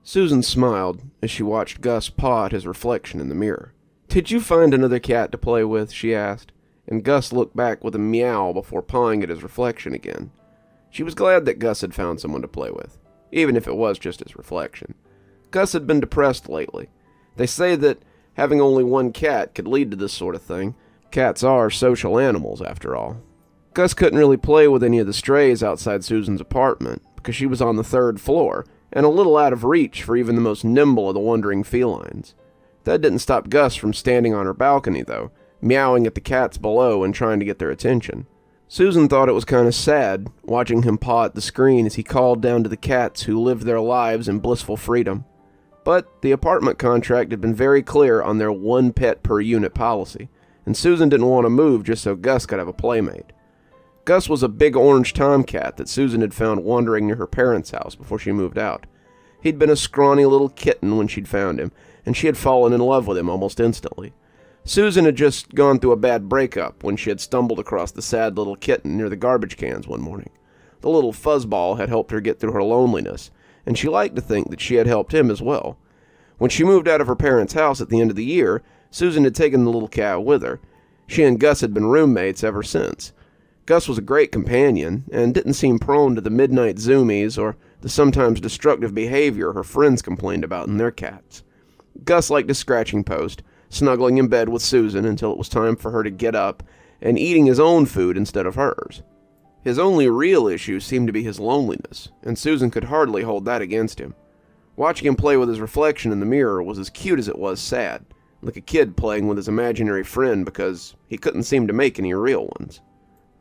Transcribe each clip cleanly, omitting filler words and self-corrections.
Susan smiled as she watched Gus paw at his reflection in the mirror. "Did you find another cat to play with?" she asked, and Gus looked back with a meow before pawing at his reflection again. She was glad that Gus had found someone to play with, even if it was just his reflection. Gus had been depressed lately. They say that having only one cat could lead to this sort of thing. Cats are social animals, after all. Gus couldn't really play with any of the strays outside Susan's apartment because she was on the 3rd floor, and a little out of reach for even the most nimble of the wandering felines. That didn't stop Gus from standing on her balcony, though, meowing at the cats below and trying to get their attention. Susan thought it was kind of sad, watching him paw at the screen as he called down to the cats who lived their lives in blissful freedom. But the apartment contract had been very clear on their one pet per unit policy, and Susan didn't want to move just so Gus could have a playmate. Gus was a big orange tomcat that Susan had found wandering near her parents' house before she moved out. He'd been a scrawny little kitten when she'd found him, and she had fallen in love with him almost instantly. Susan had just gone through a bad breakup when she had stumbled across the sad little kitten near the garbage cans one morning. The little fuzzball had helped her get through her loneliness, and she liked to think that she had helped him as well. When she moved out of her parents' house at the end of the year, Susan had taken the little cat with her. She and Gus had been roommates ever since. Gus was a great companion, and didn't seem prone to the midnight zoomies or the sometimes destructive behavior her friends complained about in their cats. Gus liked a scratching post, snuggling in bed with Susan until it was time for her to get up, and eating his own food instead of hers. His only real issue seemed to be his loneliness, and Susan could hardly hold that against him. Watching him play with his reflection in the mirror was as cute as it was sad, like a kid playing with his imaginary friend because he couldn't seem to make any real ones.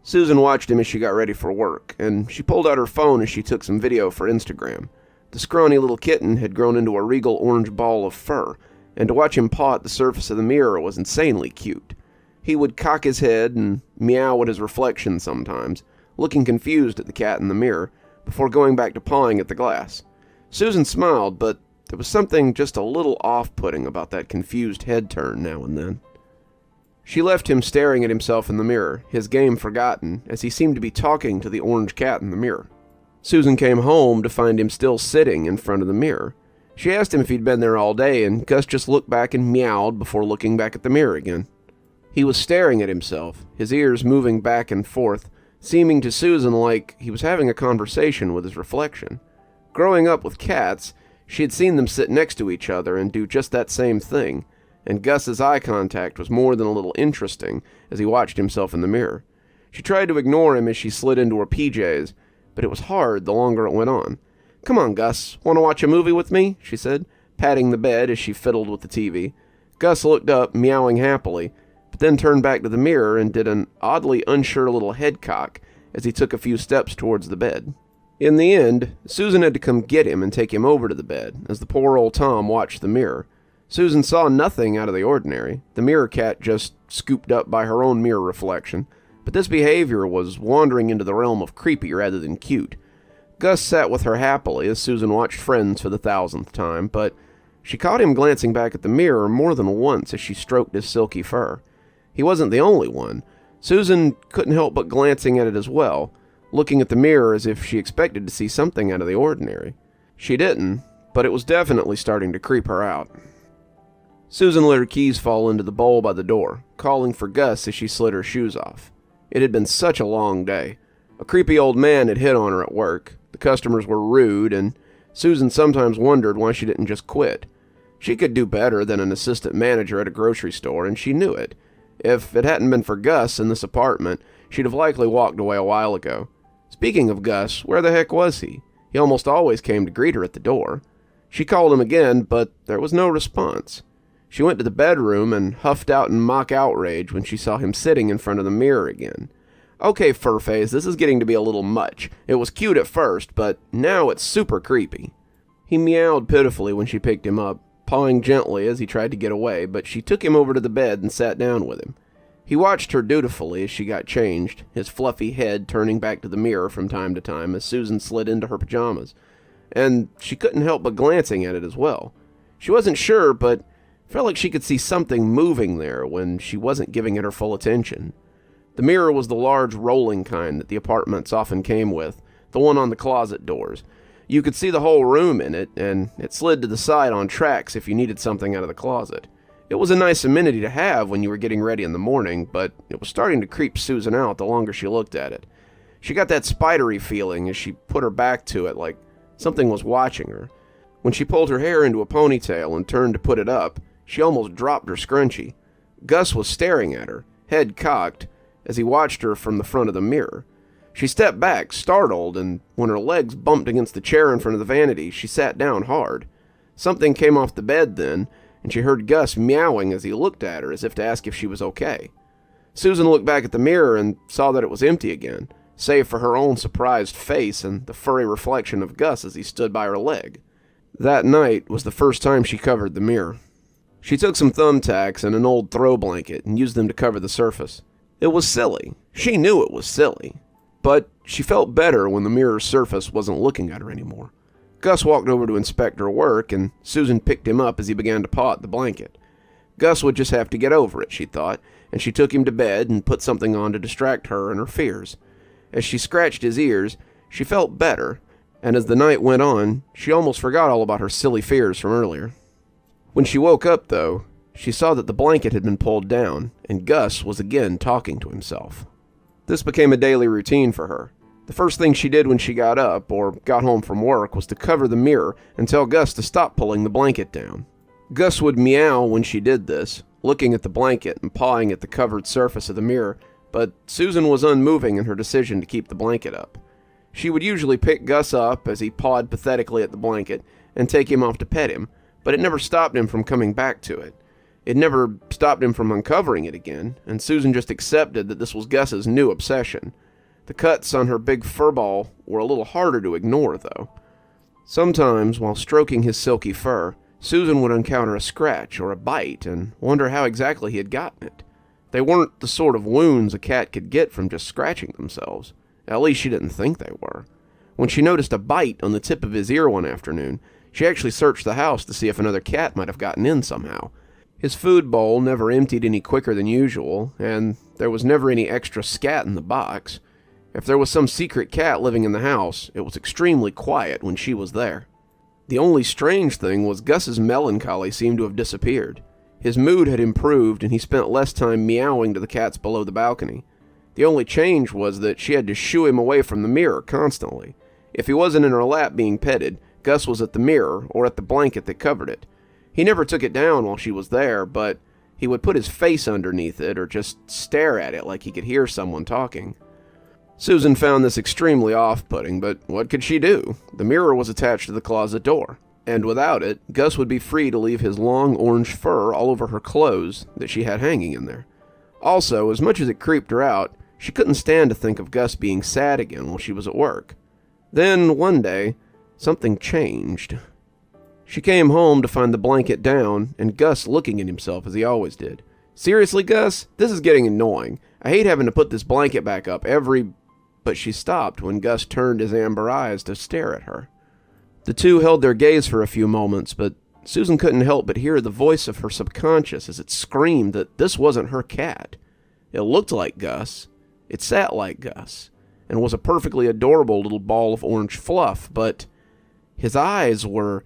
Susan watched him as she got ready for work, and she pulled out her phone as she took some video for Instagram. The scrawny little kitten had grown into a regal orange ball of fur, and to watch him paw at the surface of the mirror was insanely cute. He would cock his head and meow at his reflection sometimes, looking confused at the cat in the mirror, before going back to pawing at the glass. Susan smiled, but there was something just a little off-putting about that confused head turn now and then. She left him staring at himself in the mirror, his game forgotten, as he seemed to be talking to the orange cat in the mirror. Susan came home to find him still sitting in front of the mirror. She asked him if he'd been there all day, and Gus just looked back and meowed before looking back at the mirror again. He was staring at himself, his ears moving back and forth, seeming to Susan like he was having a conversation with his reflection. Growing up with cats, she had seen them sit next to each other and do just that same thing, and Gus's eye contact was more than a little interesting as he watched himself in the mirror. She tried to ignore him as she slid into her PJs, but it was hard the longer it went on. "Come on, Gus, want to watch a movie with me?" she said, patting the bed as she fiddled with the TV. Gus looked up, meowing happily, but then turned back to the mirror and did an oddly unsure little head cock as he took a few steps towards the bed. In the end, Susan had to come get him and take him over to the bed as the poor old Tom watched the mirror. Susan saw nothing out of the ordinary, the mirror cat just scooped up by her own mirror reflection, but this behavior was wandering into the realm of creepy rather than cute. Gus sat with her happily as Susan watched Friends for the 1000th time, but she caught him glancing back at the mirror more than once as she stroked his silky fur. He wasn't the only one. Susan couldn't help but glancing at it as well, looking at the mirror as if she expected to see something out of the ordinary. She didn't, but it was definitely starting to creep her out. Susan let her keys fall into the bowl by the door, calling for Gus as she slid her shoes off. It had been such a long day. A creepy old man had hit on her at work, the customers were rude, and Susan sometimes wondered why she didn't just quit. She could do better than an assistant manager at a grocery store, and she knew it. If it hadn't been for Gus in this apartment, she'd have likely walked away a while ago. Speaking of Gus, where the heck was he? He almost always came to greet her at the door. She called him again, but there was no response. She went to the bedroom and huffed out in mock outrage when she saw him sitting in front of the mirror again. "Okay, Furface, this is getting to be a little much. It was cute at first, but now it's super creepy." He meowed pitifully when she picked him up, pawing gently as he tried to get away, but she took him over to the bed and sat down with him. He watched her dutifully as she got changed, his fluffy head turning back to the mirror from time to time as Susan slid into her pajamas. And she couldn't help but glancing at it as well. She wasn't sure, but felt like she could see something moving there when she wasn't giving it her full attention. The mirror was the large rolling kind that the apartments often came with, the one on the closet doors. You could see the whole room in it, and it slid to the side on tracks if you needed something out of the closet. It was a nice amenity to have when you were getting ready in the morning, but it was starting to creep Susan out the longer she looked at it. She got that spidery feeling as she put her back to it, like something was watching her. When she pulled her hair into a ponytail and turned to put it up, she almost dropped her scrunchie. Gus was staring at her, head cocked, as he watched her from the front of the mirror. She stepped back, startled, and when her legs bumped against the chair in front of the vanity, she sat down hard. Something came off the bed then, and she heard Gus meowing as he looked at her as if to ask if she was okay. Susan looked back at the mirror and saw that it was empty again, save for her own surprised face and the furry reflection of Gus as he stood by her leg. That night was the first time she covered the mirror. She took some thumbtacks and an old throw blanket and used them to cover the surface. It was silly. She knew it was silly. But she felt better when the mirror's surface wasn't looking at her anymore. Gus walked over to inspect her work, and Susan picked him up as he began to paw at the blanket. Gus would just have to get over it, she thought, and she took him to bed and put something on to distract her and her fears. As she scratched his ears, she felt better, and as the night went on, she almost forgot all about her silly fears from earlier. When she woke up, though, she saw that the blanket had been pulled down, and Gus was again talking to himself. This became a daily routine for her. The first thing she did when she got up or got home from work was to cover the mirror and tell Gus to stop pulling the blanket down. Gus would meow when she did this, looking at the blanket and pawing at the covered surface of the mirror, but Susan was unmoving in her decision to keep the blanket up. She would usually pick Gus up as he pawed pathetically at the blanket and take him off to pet him, but it never stopped him from coming back to it. It never stopped him from uncovering it again, and Susan just accepted that this was Gus's new obsession. The cuts on her big fur ball were a little harder to ignore, though. Sometimes, while stroking his silky fur, Susan would encounter a scratch or a bite and wonder how exactly he had gotten it. They weren't the sort of wounds a cat could get from just scratching themselves. At least she didn't think they were. When she noticed a bite on the tip of his ear one afternoon, she actually searched the house to see if another cat might have gotten in somehow. His food bowl never emptied any quicker than usual, and there was never any extra scat in the box. If there was some secret cat living in the house, it was extremely quiet when she was there. The only strange thing was Gus's melancholy seemed to have disappeared. His mood had improved, and he spent less time meowing to the cats below the balcony. The only change was that she had to shoo him away from the mirror constantly. If he wasn't in her lap being petted, Gus was at the mirror or at the blanket that covered it. He never took it down while she was there, but he would put his face underneath it or just stare at it like he could hear someone talking. Susan found this extremely off-putting, but what could she do? The mirror was attached to the closet door, and without it, Gus would be free to leave his long orange fur all over her clothes that she had hanging in there. Also, as much as it creeped her out, she couldn't stand to think of Gus being sad again while she was at work. Then, one day, something changed. She came home to find the blanket down and Gus looking at himself as he always did. "Seriously, Gus? This is getting annoying. I hate having to put this blanket back up every..." But she stopped when Gus turned his amber eyes to stare at her. The two held their gaze for a few moments, but Susan couldn't help but hear the voice of her subconscious as it screamed that this wasn't her cat. It looked like Gus, it sat like Gus, and was a perfectly adorable little ball of orange fluff, but his eyes were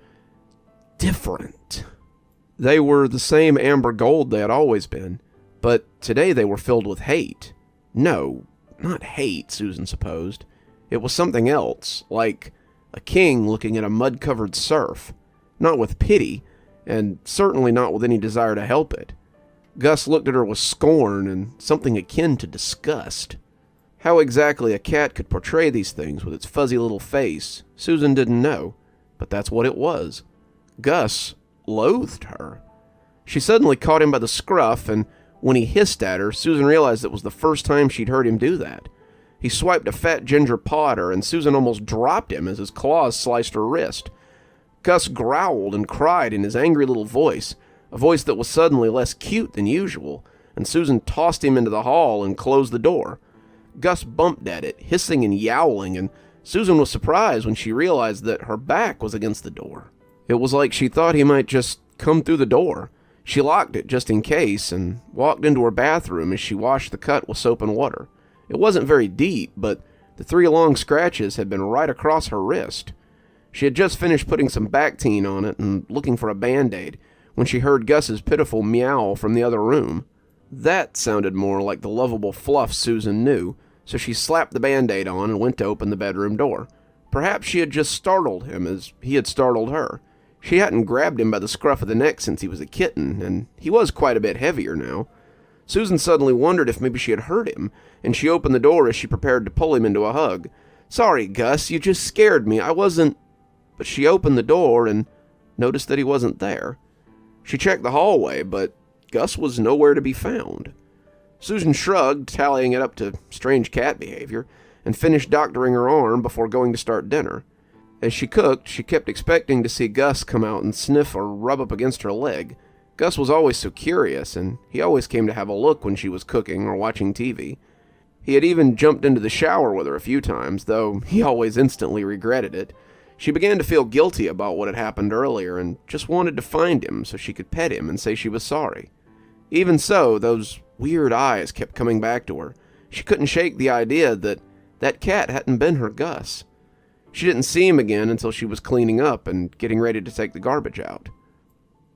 different. They were the same amber gold they had always been, but today they were filled with hate. No, not hate, Susan supposed. It was something else, like a king looking at a mud-covered serf. Not with pity, and certainly not with any desire to help it. Gus looked at her with scorn and something akin to disgust. How exactly a cat could portray these things with its fuzzy little face, Susan didn't know, but that's what it was. Gus loathed her. She suddenly caught him by the scruff, and when he hissed at her, Susan realized it was the first time she'd heard him do that. He swiped a fat ginger paw at her, and Susan almost dropped him as his claws sliced her wrist. Gus growled and cried in his angry little voice, a voice that was suddenly less cute than usual, and Susan tossed him into the hall and closed the door. Gus bumped at it, hissing and yowling, and Susan was surprised when she realized that her back was against the door. It was like she thought he might just come through the door. She locked it just in case and walked into her bathroom as she washed the cut with soap and water. It wasn't very deep, but the 3 long scratches had been right across her wrist. She had just finished putting some Bactine on it and looking for a Band-Aid when she heard Gus's pitiful meow from the other room. That sounded more like the lovable fluff Susan knew, so she slapped the Band-Aid on and went to open the bedroom door. Perhaps she had just startled him as he had startled her. She hadn't grabbed him by the scruff of the neck since he was a kitten, and he was quite a bit heavier now. Susan suddenly wondered if maybe she had hurt him, and she opened the door as she prepared to pull him into a hug. "Sorry, Gus, you just scared me. I wasn't—" But she opened the door and noticed that he wasn't there. She checked the hallway, but Gus was nowhere to be found. Susan shrugged, tallying it up to strange cat behavior, and finished doctoring her arm before going to start dinner. As she cooked, she kept expecting to see Gus come out and sniff or rub up against her leg. Gus was always so curious, and he always came to have a look when she was cooking or watching TV. He had even jumped into the shower with her a few times, though he always instantly regretted it. She began to feel guilty about what had happened earlier and just wanted to find him so she could pet him and say she was sorry. Even so, those weird eyes kept coming back to her. She couldn't shake the idea that that cat hadn't been her Gus. She didn't see him again until she was cleaning up and getting ready to take the garbage out.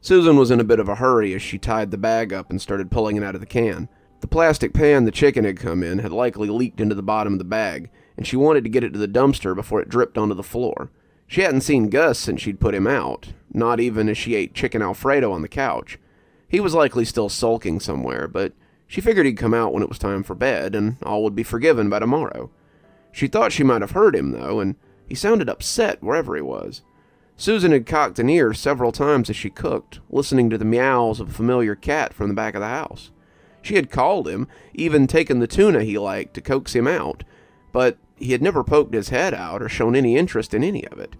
Susan was in a bit of a hurry as she tied the bag up and started pulling it out of the can. The plastic pan the chicken had come in had likely leaked into the bottom of the bag, and she wanted to get it to the dumpster before it dripped onto the floor. She hadn't seen Gus since she'd put him out, not even as she ate chicken Alfredo on the couch. He was likely still sulking somewhere, but she figured he'd come out when it was time for bed, and all would be forgiven by tomorrow. She thought she might have heard him, though, and he sounded upset wherever he was. Susan had cocked an ear several times as she cooked, listening to the meows of a familiar cat from the back of the house. She had called him, even taken the tuna he liked to coax him out, but he had never poked his head out or shown any interest in any of it.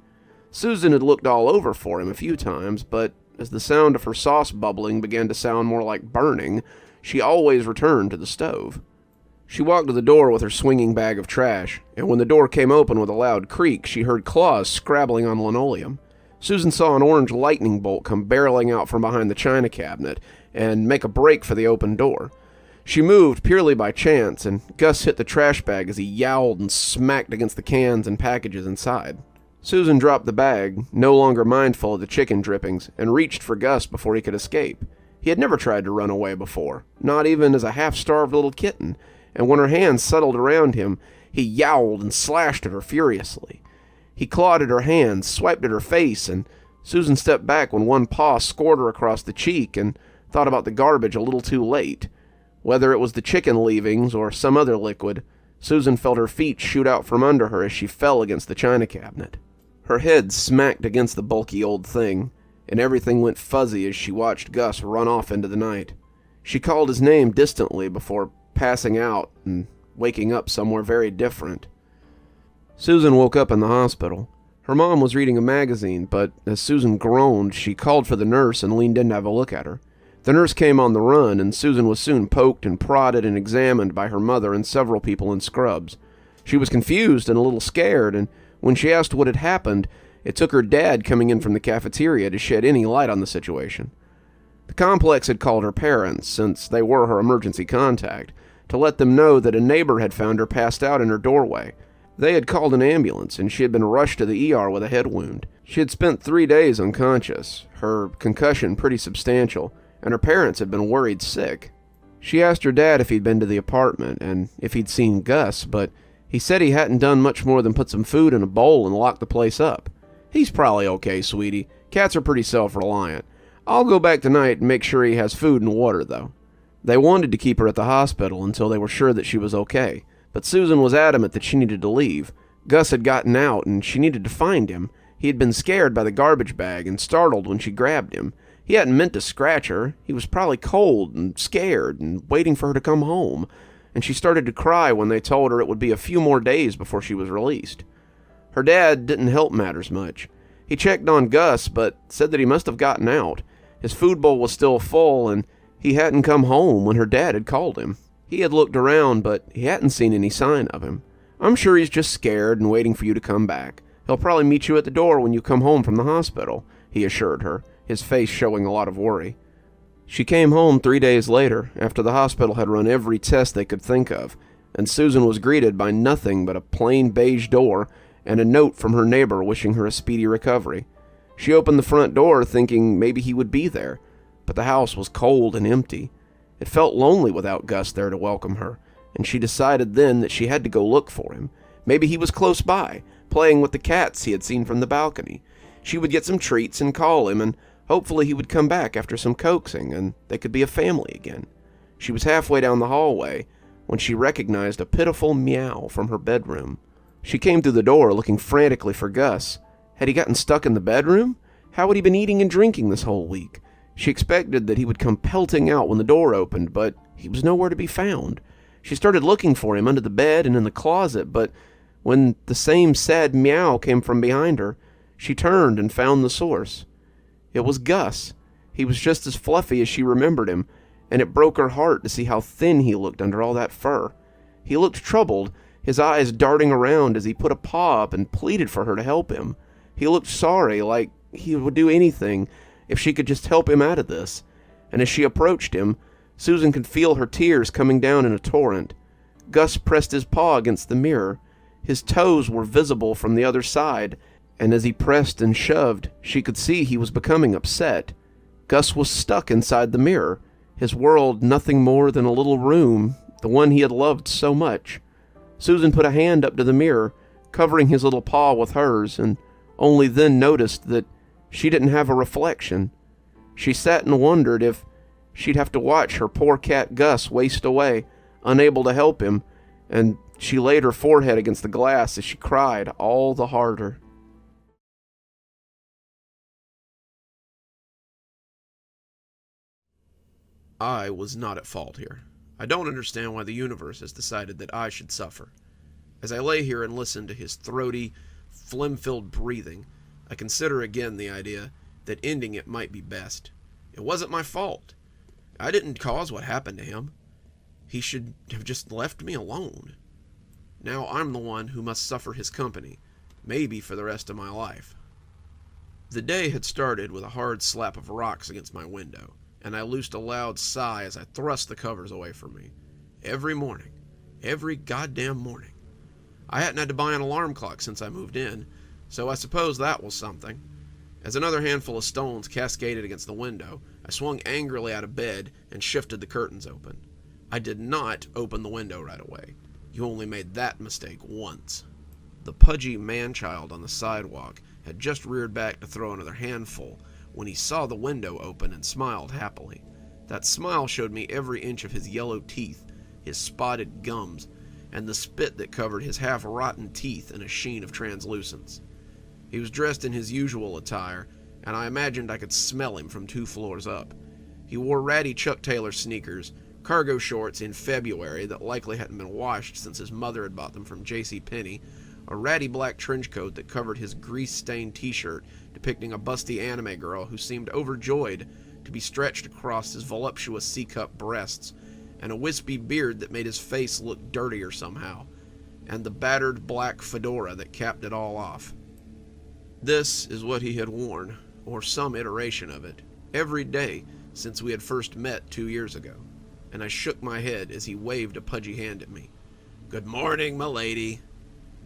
Susan had looked all over for him a few times, but as the sound of her sauce bubbling began to sound more like burning, she always returned to the stove. She walked to the door with her swinging bag of trash, and when the door came open with a loud creak, she heard claws scrabbling on linoleum. Susan saw an orange lightning bolt come barreling out from behind the china cabinet and make a break for the open door. She moved purely by chance, and Gus hit the trash bag as he yowled and smacked against the cans and packages inside. Susan dropped the bag, no longer mindful of the chicken drippings, and reached for Gus before he could escape. He had never tried to run away before, not even as a half-starved little kitten, and when her hands settled around him, he yowled and slashed at her furiously. He clawed at her hands, swiped at her face, and Susan stepped back when one paw scored her across the cheek and thought about the garbage a little too late. Whether it was the chicken leavings or some other liquid, Susan felt her feet shoot out from under her as she fell against the china cabinet. Her head smacked against the bulky old thing, and everything went fuzzy as she watched Gus run off into the night. She called his name distantly before passing out and waking up somewhere very different. Susan woke up in the hospital. Her mom was reading a magazine, but as Susan groaned, she called for the nurse and leaned in to have a look at her. The nurse came on the run, and Susan was soon poked and prodded and examined by her mother and several people in scrubs. She was confused and a little scared, and when she asked what had happened, it took her dad coming in from the cafeteria to shed any light on the situation. The complex had called her parents, since they were her emergency contact, to let them know that a neighbor had found her passed out in her doorway. They had called an ambulance, and she had been rushed to the ER with a head wound. She had spent 3 days unconscious, her concussion pretty substantial, and her parents had been worried sick. She asked her dad if he'd been to the apartment, and if he'd seen Gus, but he said he hadn't done much more than put some food in a bowl and lock the place up. "He's probably okay, sweetie. Cats are pretty self-reliant. I'll go back tonight and make sure he has food and water, though." They wanted to keep her at the hospital until they were sure that she was okay, but Susan was adamant that she needed to leave. Gus had gotten out, and she needed to find him. He had been scared by the garbage bag and startled when she grabbed him. He hadn't meant to scratch her. He was probably cold and scared and waiting for her to come home, and she started to cry when they told her it would be a few more days before she was released. Her dad didn't help matters much. He checked on Gus, but said that he must have gotten out. His food bowl was still full, and he hadn't come home when her dad had called him. He had looked around, but he hadn't seen any sign of him. "I'm sure he's just scared and waiting for you to come back. He'll probably meet you at the door when you come home from the hospital," he assured her, his face showing a lot of worry. She came home 3 days later, after the hospital had run every test they could think of, and Susan was greeted by nothing but a plain beige door and a note from her neighbor wishing her a speedy recovery. She opened the front door thinking maybe he would be there, but the house was cold and empty. It felt lonely without Gus there to welcome her, and she decided then that she had to go look for him. Maybe he was close by, playing with the cats he had seen from the balcony. She would get some treats and call him, and hopefully he would come back after some coaxing, and they could be a family again. She was halfway down the hallway when she recognized a pitiful meow from her bedroom. She came through the door looking frantically for Gus. Had he gotten stuck in the bedroom? How had he been eating and drinking this whole week? She expected that he would come pelting out when the door opened, but he was nowhere to be found. She started looking for him under the bed and in the closet, but when the same sad meow came from behind her, she turned and found the source. It was Gus. He was just as fluffy as she remembered him, and it broke her heart to see how thin he looked under all that fur. He looked troubled, his eyes darting around as he put a paw up and pleaded for her to help him. He looked sorry, like he would do anything if she could just help him out of this. And as she approached him, Susan could feel her tears coming down in a torrent. Gus pressed his paw against the mirror. His toes were visible from the other side, and as he pressed and shoved, she could see he was becoming upset. Gus was stuck inside the mirror, his world nothing more than a little room, the one he had loved so much. Susan put a hand up to the mirror, covering his little paw with hers, and only then noticed that she didn't have a reflection. She sat and wondered if she'd have to watch her poor cat Gus waste away, unable to help him, and she laid her forehead against the glass as she cried all the harder. I was not at fault here. I don't understand why the universe has decided that I should suffer. As I lay here and listen to his throaty, phlegm-filled breathing, I consider again the idea that ending it might be best. It wasn't my fault. I didn't cause what happened to him. He should have just left me alone. Now I'm the one who must suffer his company, maybe for the rest of my life. The day had started with a hard slap of rocks against my window, and I loosed a loud sigh as I thrust the covers away from me. Every morning. Every goddamn morning. I hadn't had to buy an alarm clock since I moved in, so I suppose that was something. As another handful of stones cascaded against the window, I swung angrily out of bed and shifted the curtains open. I did not open the window right away. You only made that mistake once. The pudgy man-child on the sidewalk had just reared back to throw another handful when he saw the window open and smiled happily. That smile showed me every inch of his yellow teeth, his spotted gums, and the spit that covered his half-rotten teeth in a sheen of translucence. He was dressed in his usual attire, and I imagined I could smell him from 2 floors up. He wore ratty Chuck Taylor sneakers, cargo shorts in February that likely hadn't been washed since his mother had bought them from JCPenney, a ratty black trench coat that covered his grease-stained t-shirt depicting a busty anime girl who seemed overjoyed to be stretched across his voluptuous C-cup breasts, and a wispy beard that made his face look dirtier somehow, and the battered black fedora that capped it all off. This is what he had worn, or some iteration of it, every day since we had first met 2 years ago, and I shook my head as he waved a pudgy hand at me. "Good morning, m'lady."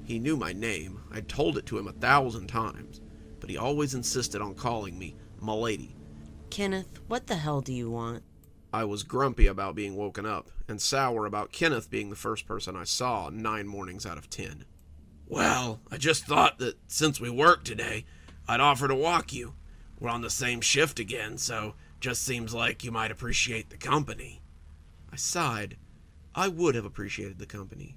He knew my name. I'd told it to him 1,000 times, but he always insisted on calling me m'lady. "Kenneth, what the hell do you want?" I was grumpy about being woken up, and sour about Kenneth being the first person I saw 9 mornings out of 10. "Well, I just thought that since we work today, I'd offer to walk you. We're on the same shift again, so just seems like you might appreciate the company." I sighed. I would have appreciated the company.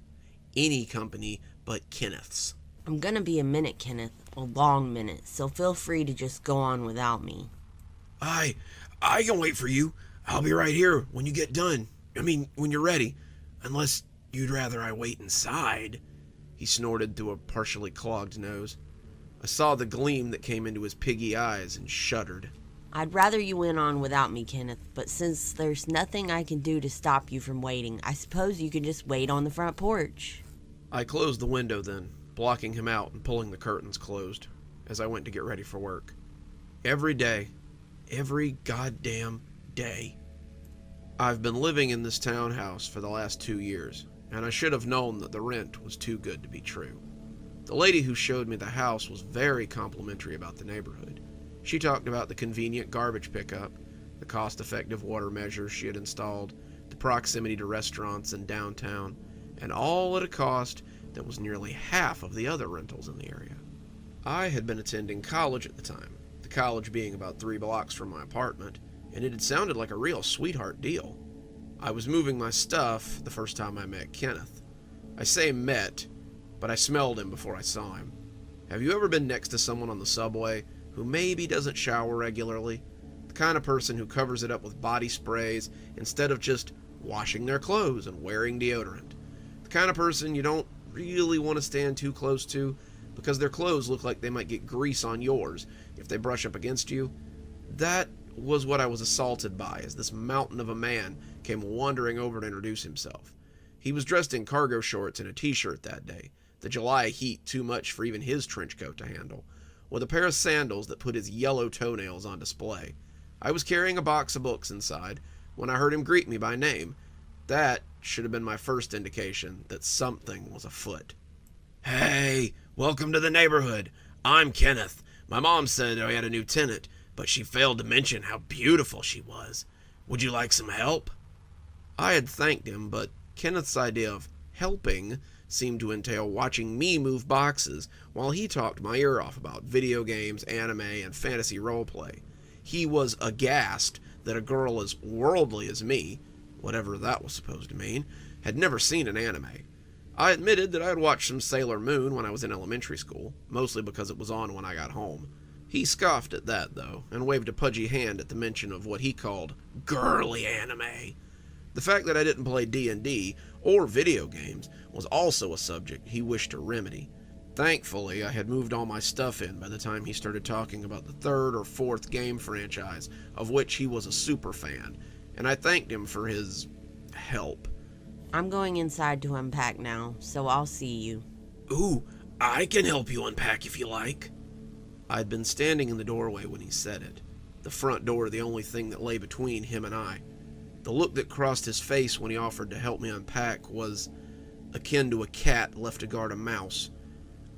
Any company but Kenneth's. "I'm gonna be a minute, Kenneth. A long minute, so feel free to just go on without me." I can wait for you. I'll be right here when you get done. When you're ready. Unless you'd rather I wait inside." He snorted through a partially clogged nose. I saw the gleam that came into his piggy eyes and shuddered. "I'd rather you went on without me, Kenneth, but since there's nothing I can do to stop you from waiting, I suppose you could just wait on the front porch." I closed the window then, blocking him out and pulling the curtains closed, as I went to get ready for work. Every day. Every goddamn day. I've been living in this townhouse for the last 2 years, and I should have known that the rent was too good to be true. The lady who showed me the house was very complimentary about the neighborhood. She talked about the convenient garbage pickup, the cost-effective water measures she had installed, the proximity to restaurants in downtown, and all at a cost that was nearly half of the other rentals in the area. I had been attending college at the time, the college being about 3 blocks from my apartment, and it had sounded like a real sweetheart deal. I was moving my stuff the first time I met Kenneth. I say met, but I smelled him before I saw him. Have you ever been next to someone on the subway who maybe doesn't shower regularly? The kind of person who covers it up with body sprays instead of just washing their clothes and wearing deodorant. The kind of person you don't really want to stand too close to because their clothes look like they might get grease on yours if they brush up against you. That was what I was assaulted by as this mountain of a man came wandering over to introduce himself. He was dressed in cargo shorts and a t-shirt that day, the July heat too much for even his trench coat to handle, with a pair of sandals that put his yellow toenails on display. I was carrying a box of books inside when I heard him greet me by name. That should have been my first indication that something was afoot. "Hey, welcome to the neighborhood. I'm Kenneth. My mom said I had a new tenant, but she failed to mention how beautiful she was. Would you like some help?" I had thanked him, but Kenneth's idea of helping seemed to entail watching me move boxes while he talked my ear off about video games, anime, and fantasy roleplay. He was aghast that a girl as worldly as me, whatever that was supposed to mean, had never seen an anime. I admitted that I had watched some Sailor Moon when I was in elementary school, mostly because it was on when I got home. He scoffed at that, though, and waved a pudgy hand at the mention of what he called girly anime. The fact that I didn't play D&D or video games was also a subject he wished to remedy. Thankfully, I had moved all my stuff in by the time he started talking about the 3rd or 4th game franchise, of which he was a super fan, and I thanked him for his help. I'm going inside to unpack now, so I'll see you. "Ooh, I can help you unpack if you like." I'd been standing in the doorway when he said it, the front door the only thing that lay between him and I. The look that crossed his face when he offered to help me unpack was akin to a cat left to guard a mouse.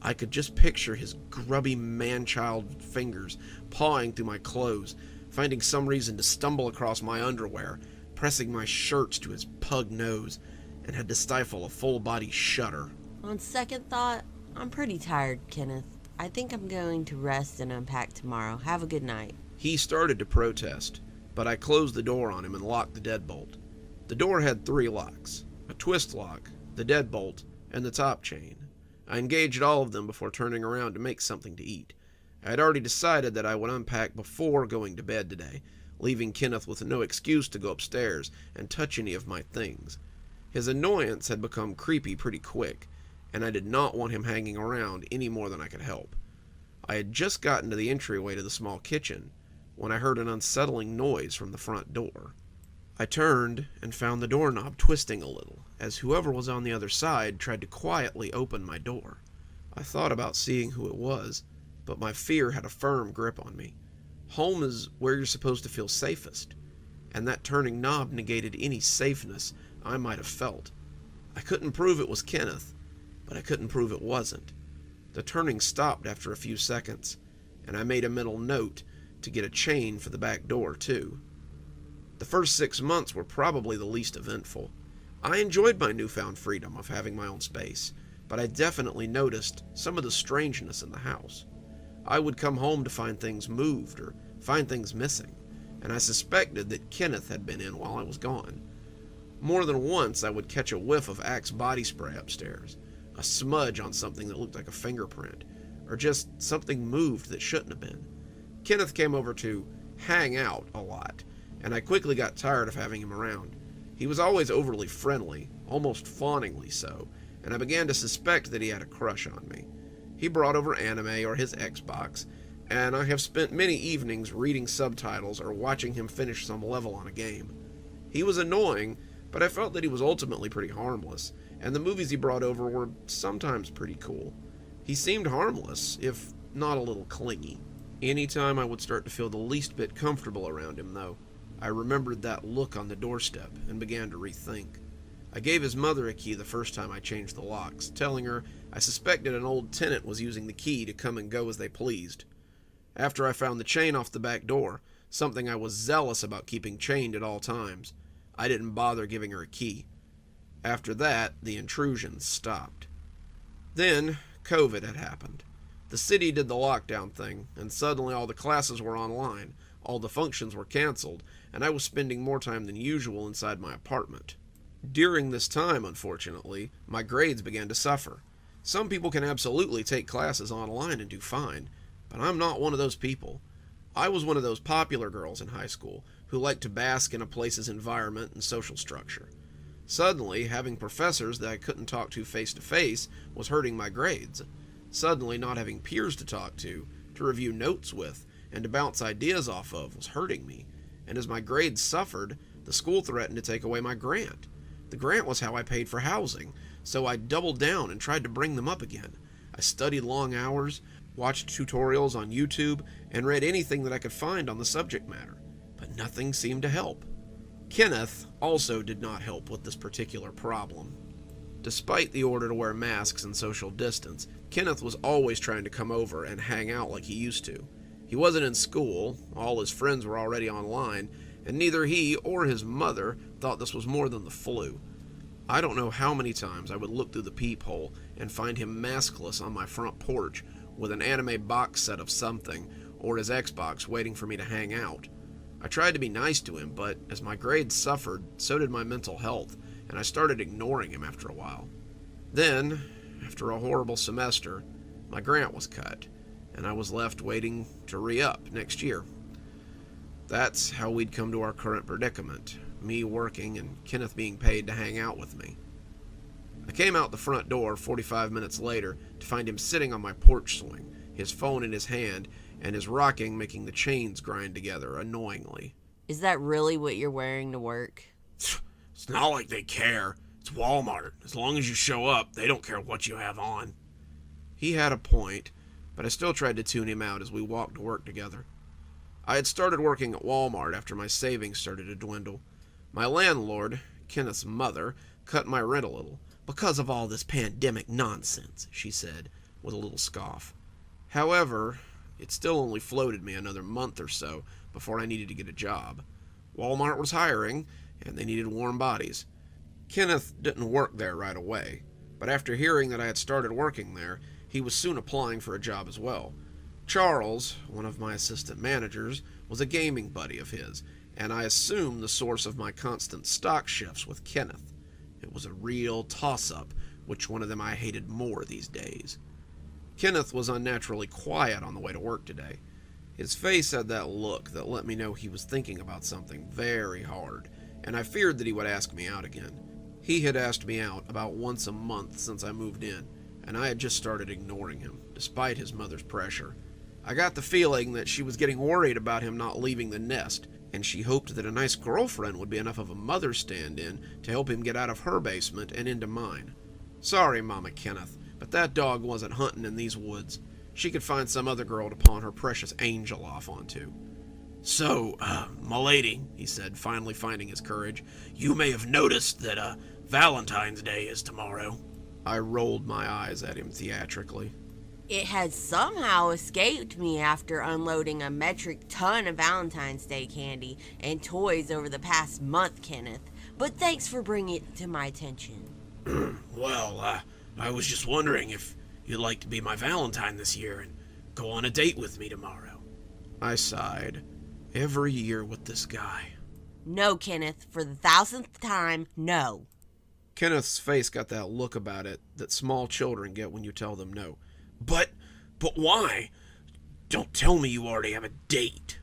I could just picture his grubby man-child fingers pawing through my clothes, finding some reason to stumble across my underwear, pressing my shirts to his pug nose, and had to stifle a full-body shudder. On second thought, I'm pretty tired, Kenneth. I think I'm going to rest and unpack tomorrow. Have a good night. He started to protest, but I closed the door on him and locked the deadbolt. The door had 3 locks, a twist lock, the deadbolt, and the top chain. I engaged all of them before turning around to make something to eat. I had already decided that I would unpack before going to bed today, leaving Kenneth with no excuse to go upstairs and touch any of my things. His annoyance had become creepy pretty quick, and I did not want him hanging around any more than I could help. I had just gotten to the entryway to the small kitchen when I heard an unsettling noise from the front door. I turned and found the doorknob twisting a little, as whoever was on the other side tried to quietly open my door. I thought about seeing who it was, but my fear had a firm grip on me. Home is where you're supposed to feel safest, and that turning knob negated any safeness I might have felt. I couldn't prove it was Kenneth, but I couldn't prove it wasn't. The turning stopped after a few seconds, and I made a mental note to get a chain for the back door, too. The first 6 months were probably the least eventful. I enjoyed my newfound freedom of having my own space, but I definitely noticed some of the strangeness in the house. I would come home to find things moved or find things missing, and I suspected that Kenneth had been in while I was gone. More than once I would catch a whiff of Axe body spray upstairs, a smudge on something that looked like a fingerprint, or just something moved that shouldn't have been. Kenneth came over to hang out a lot, and I quickly got tired of having him around. He was always overly friendly, almost fawningly so, and I began to suspect that he had a crush on me. He brought over anime or his Xbox, and I have spent many evenings reading subtitles or watching him finish some level on a game. He was annoying, but I felt that he was ultimately pretty harmless, and the movies he brought over were sometimes pretty cool. He seemed harmless, if not a little clingy. Anytime I would start to feel the least bit comfortable around him, though, I remembered that look on the doorstep and began to rethink. I gave his mother a key the first time I changed the locks, telling her I suspected an old tenant was using the key to come and go as they pleased. After I found the chain off the back door, something I was zealous about keeping chained at all times, I didn't bother giving her a key. After that, the intrusions stopped. Then, COVID had happened. The city did the lockdown thing, and suddenly all the classes were online, all the functions were canceled, and I was spending more time than usual inside my apartment. During this time, unfortunately, my grades began to suffer. Some people can absolutely take classes online and do fine, but I'm not one of those people. I was one of those popular girls in high school who liked to bask in a place's environment and social structure. Suddenly, having professors that I couldn't talk to face-to-face was hurting my grades. Suddenly, not having peers to talk to review notes with, and to bounce ideas off of was hurting me. And as my grades suffered, the school threatened to take away my grant. The grant was how I paid for housing, so I doubled down and tried to bring them up again. I studied long hours, watched tutorials on YouTube, and read anything that I could find on the subject matter, but nothing seemed to help. Kenneth also did not help with this particular problem. Despite the order to wear masks and social distance, Kenneth was always trying to come over and hang out like he used to. He wasn't in school, all his friends were already online, and neither he or his mother thought this was more than the flu. I don't know how many times I would look through the peephole and find him maskless on my front porch with an anime box set of something or his Xbox waiting for me to hang out. I tried to be nice to him, but as my grades suffered, so did my mental health, and I started ignoring him after a while. Then, after a horrible semester, my grant was cut, and I was left waiting to re-up next year. That's how we'd come to our current predicament, me working and Kenneth being paid to hang out with me. I came out the front door 45 minutes later to find him sitting on my porch swing, his phone in his hand, and his rocking making the chains grind together annoyingly. Is that really what you're wearing to work? It's not like they care. It's Walmart. As long as you show up, they don't care what you have on. He had a point, but I still tried to tune him out as we walked to work together. I had started working at Walmart after my savings started to dwindle. My landlord, Kenneth's mother, cut my rent a little, because of all this pandemic nonsense, she said, with a little scoff. However, it still only floated me another month or so before I needed to get a job. Walmart was hiring, and they needed warm bodies. Kenneth didn't work there right away, but after hearing that I had started working there, he was soon applying for a job as well. Charles, one of my assistant managers, was a gaming buddy of his, and I assumed the source of my constant stock shifts with Kenneth. It was a real toss-up, which one of them I hated more these days. Kenneth was unnaturally quiet on the way to work today. His face had that look that let me know he was thinking about something very hard, and I feared that he would ask me out again. He had asked me out about once a month since I moved in, and I had just started ignoring him, despite his mother's pressure. I got the feeling that she was getting worried about him not leaving the nest, and she hoped that a nice girlfriend would be enough of a mother stand-in to help him get out of her basement and into mine. Sorry, Mama Kenneth, but that dog wasn't hunting in these woods. She could find some other girl to pawn her precious angel off onto. So, m'lady, he said, finally finding his courage, you may have noticed that, Valentine's Day is tomorrow. I rolled my eyes at him theatrically. It had somehow escaped me after unloading a metric ton of Valentine's Day candy and toys over the past month, Kenneth. But thanks for bringing it to my attention. Well, I was just wondering if you'd like to be my Valentine this year and go on a date with me tomorrow. I sighed. Every year with this guy. No, Kenneth. For the 1000th time, no. Kenneth's face got that look about it that small children get when you tell them no. But why? Don't tell me you already have a date.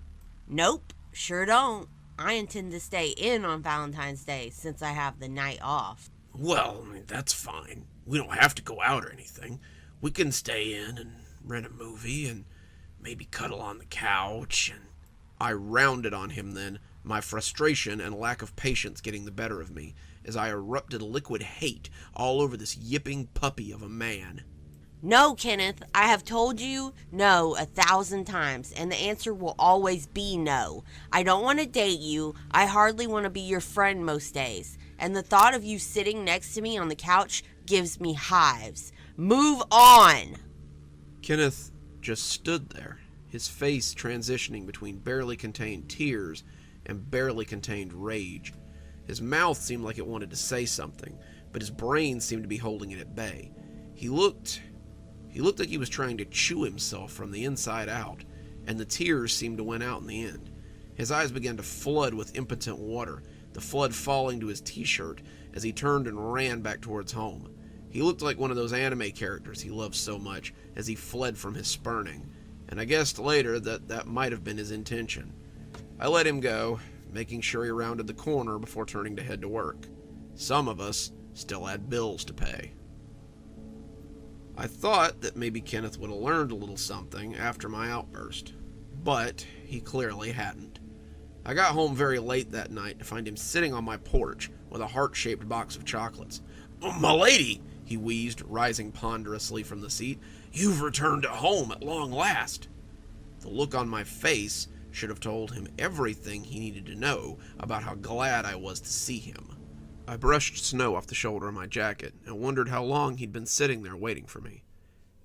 Nope, sure don't. I intend to stay in on Valentine's Day since I have the night off. Well, that's fine. We don't have to go out or anything. We can stay in and rent a movie and maybe cuddle on the couch and... I rounded on him then, my frustration and lack of patience getting the better of me, as I erupted liquid hate all over this yipping puppy of a man. No, Kenneth, I have told you no 1,000 times, and the answer will always be no. I don't want to date you. I hardly want to be your friend most days. and the thought of you sitting next to me on the couch gives me hives. Move on! Kenneth just stood there, his face transitioning between barely contained tears and barely contained rage. His mouth seemed like it wanted to say something, but his brain seemed to be holding it at bay. He looked like he was trying to chew himself from the inside out, and the tears seemed to win out in the end. His eyes began to flood with impotent water, the flood falling to his t-shirt as he turned and ran back towards home. He looked like one of those anime characters he loved so much as he fled from his spurning, and I guessed later that might have been his intention. I let him go, making sure he rounded the corner before turning to head to work. Some of us still had bills to pay. I thought that maybe Kenneth would have learned a little something after my outburst, but he clearly hadn't. I got home very late that night to find him sitting on my porch with a heart-shaped box of chocolates. "Oh, m'lady," he wheezed, rising ponderously from the seat, "you've returned to home at long last." The look on my face should have told him everything he needed to know about how glad I was to see him. I brushed snow off the shoulder of my jacket and wondered how long he'd been sitting there waiting for me.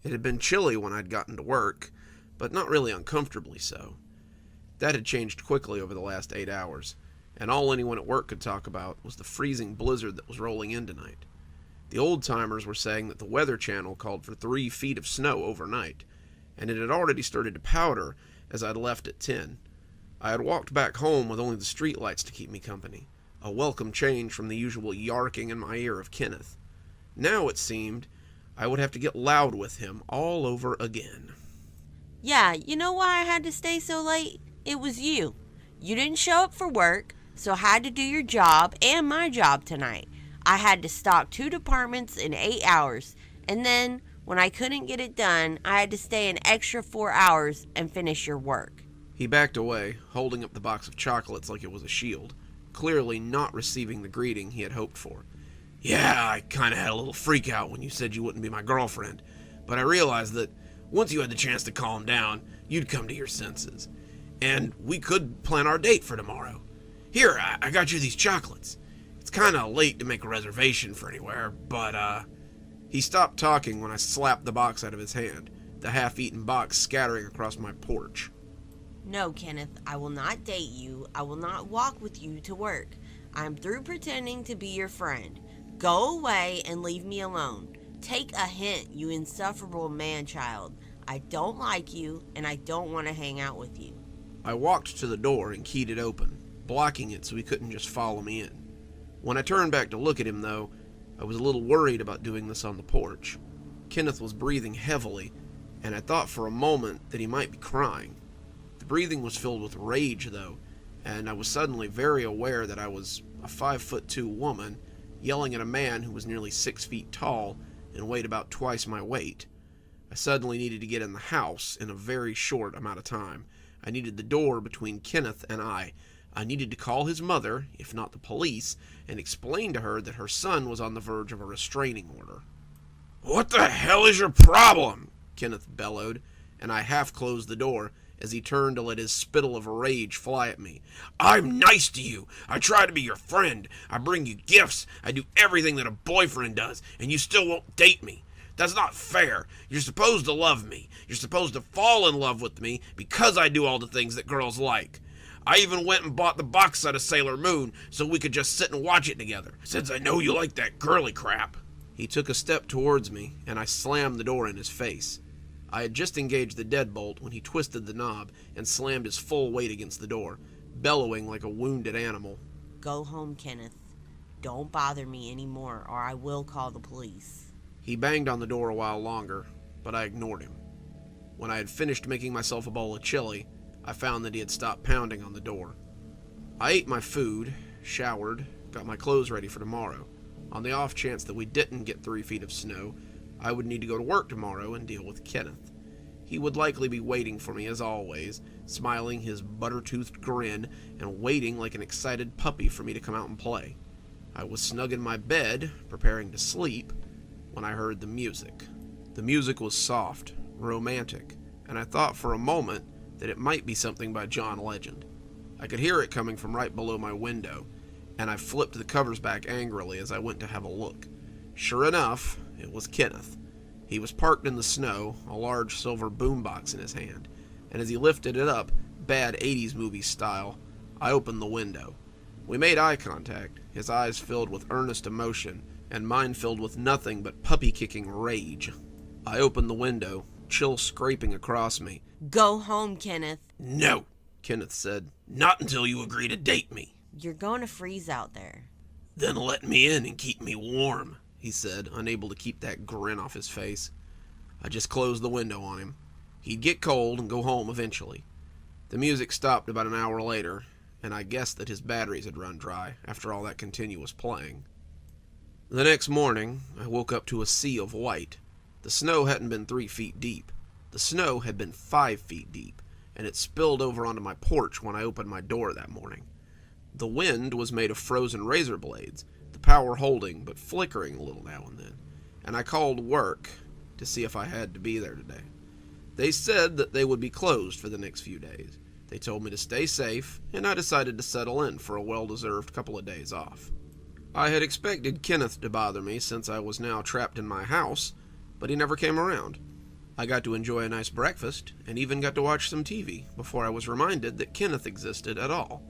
It had been chilly when I'd gotten to work, but not really uncomfortably so. That had changed quickly over the last 8 hours, and all anyone at work could talk about was the freezing blizzard that was rolling in tonight. The old-timers were saying that the Weather Channel called for 3 feet of snow overnight, and it had already started to powder as I'd left at 10. I had walked back home with only the streetlights to keep me company, a welcome change from the usual yarking in my ear of Kenneth. Now, it seemed, I would have to get loud with him all over again. Yeah, you know why I had to stay so late? It was you. You didn't show up for work, so I had to do your job and my job tonight. I had to stock 2 departments in 8 hours, and then, when I couldn't get it done, I had to stay an extra 4 hours and finish your work. He backed away, holding up the box of chocolates like it was a shield, clearly not receiving the greeting he had hoped for. "Yeah, I kinda had a little freak out when you said you wouldn't be my girlfriend, but I realized that once you had the chance to calm down, you'd come to your senses. And we could plan our date for tomorrow. Here, I got you these chocolates. It's kinda late to make a reservation for anywhere, but, He stopped talking when I slapped the box out of his hand, the half-eaten box scattering across my porch. No, Kenneth, I will not date you. I will not walk with you to work. I'm through pretending to be your friend. Go away and leave me alone. Take a hint, you insufferable man-child. I don't like you, and I don't want to hang out with you. I walked to the door and keyed it open, blocking it so he couldn't just follow me in. When I turned back to look at him, though, I was a little worried about doing this on the porch. Kenneth was breathing heavily, and I thought for a moment that he might be crying. The breathing was filled with rage, though, and I was suddenly very aware that I was a 5'2" woman yelling at a man who was nearly 6 feet tall and weighed about twice my weight. I suddenly needed to get in the house in a very short amount of time. I needed the door between Kenneth and I. I needed to call his mother, if not the police, and explain to her that her son was on the verge of a restraining order. "What the hell is your problem?" Kenneth bellowed, and I half closed the door as he turned to let his spittle of rage fly at me. "I'm nice to you. I try to be your friend. I bring you gifts. I do everything that a boyfriend does, and you still won't date me. That's not fair. You're supposed to love me. You're supposed to fall in love with me because I do all the things that girls like. I even went and bought the box set of Sailor Moon so we could just sit and watch it together, since I know you like that girly crap." He took a step towards me, and I slammed the door in his face. I had just engaged the deadbolt when he twisted the knob and slammed his full weight against the door, bellowing like a wounded animal. Go home, Kenneth. Don't bother me anymore, or I will call the police. He banged on the door a while longer, but I ignored him. When I had finished making myself a bowl of chili, I found that he had stopped pounding on the door. I ate my food, showered, got my clothes ready for tomorrow. On the off chance that we didn't get 3 feet of snow, I would need to go to work tomorrow and deal with Kenneth. He would likely be waiting for me as always, smiling his butter-toothed grin and waiting like an excited puppy for me to come out and play. I was snug in my bed, preparing to sleep, when I heard the music. The music was soft, romantic, and I thought for a moment that it might be something by John Legend. I could hear it coming from right below my window, and I flipped the covers back angrily as I went to have a look. Sure enough, it was Kenneth. He was parked in the snow, a large silver boombox in his hand, and as he lifted it up, bad 80s movie style, I opened the window. We made eye contact, his eyes filled with earnest emotion, and mine filled with nothing but puppy-kicking rage. I opened the window, chill scraping across me. Go home, Kenneth. No, Kenneth said. Not until you agree to date me. You're going to freeze out there. Then let me in and keep me warm, he said, unable to keep that grin off his face. I just closed the window on him. He'd get cold and go home eventually. The music stopped about an hour later, and I guessed that his batteries had run dry after all that continuous playing. The next morning, I woke up to a sea of white. The snow hadn't been 3 feet deep. The snow had been 5 feet deep, and it spilled over onto my porch when I opened my door that morning. The wind was made of frozen razor blades, the power holding but flickering a little now and then, and I called work to see if I had to be there today. They said that they would be closed for the next few days. They told me to stay safe, and I decided to settle in for a well-deserved couple of days off. I had expected Kenneth to bother me since I was now trapped in my house, but he never came around. I got to enjoy a nice breakfast, and even got to watch some TV before I was reminded that Kenneth existed at all.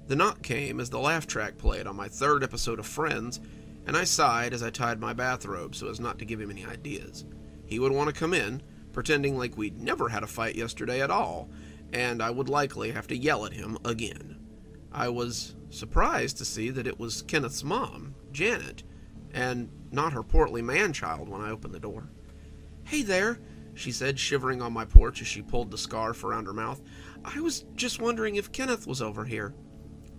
The knock came as the laugh track played on my 3rd episode of Friends, and I sighed as I tied my bathrobe so as not to give him any ideas. He would want to come in, pretending like we'd never had a fight yesterday at all, and I would likely have to yell at him again. I was surprised to see that it was Kenneth's mom, Janet, and not her portly man-child when I opened the door. "Hey there," she said, shivering on my porch as she pulled the scarf around her mouth. "I was just wondering if Kenneth was over here."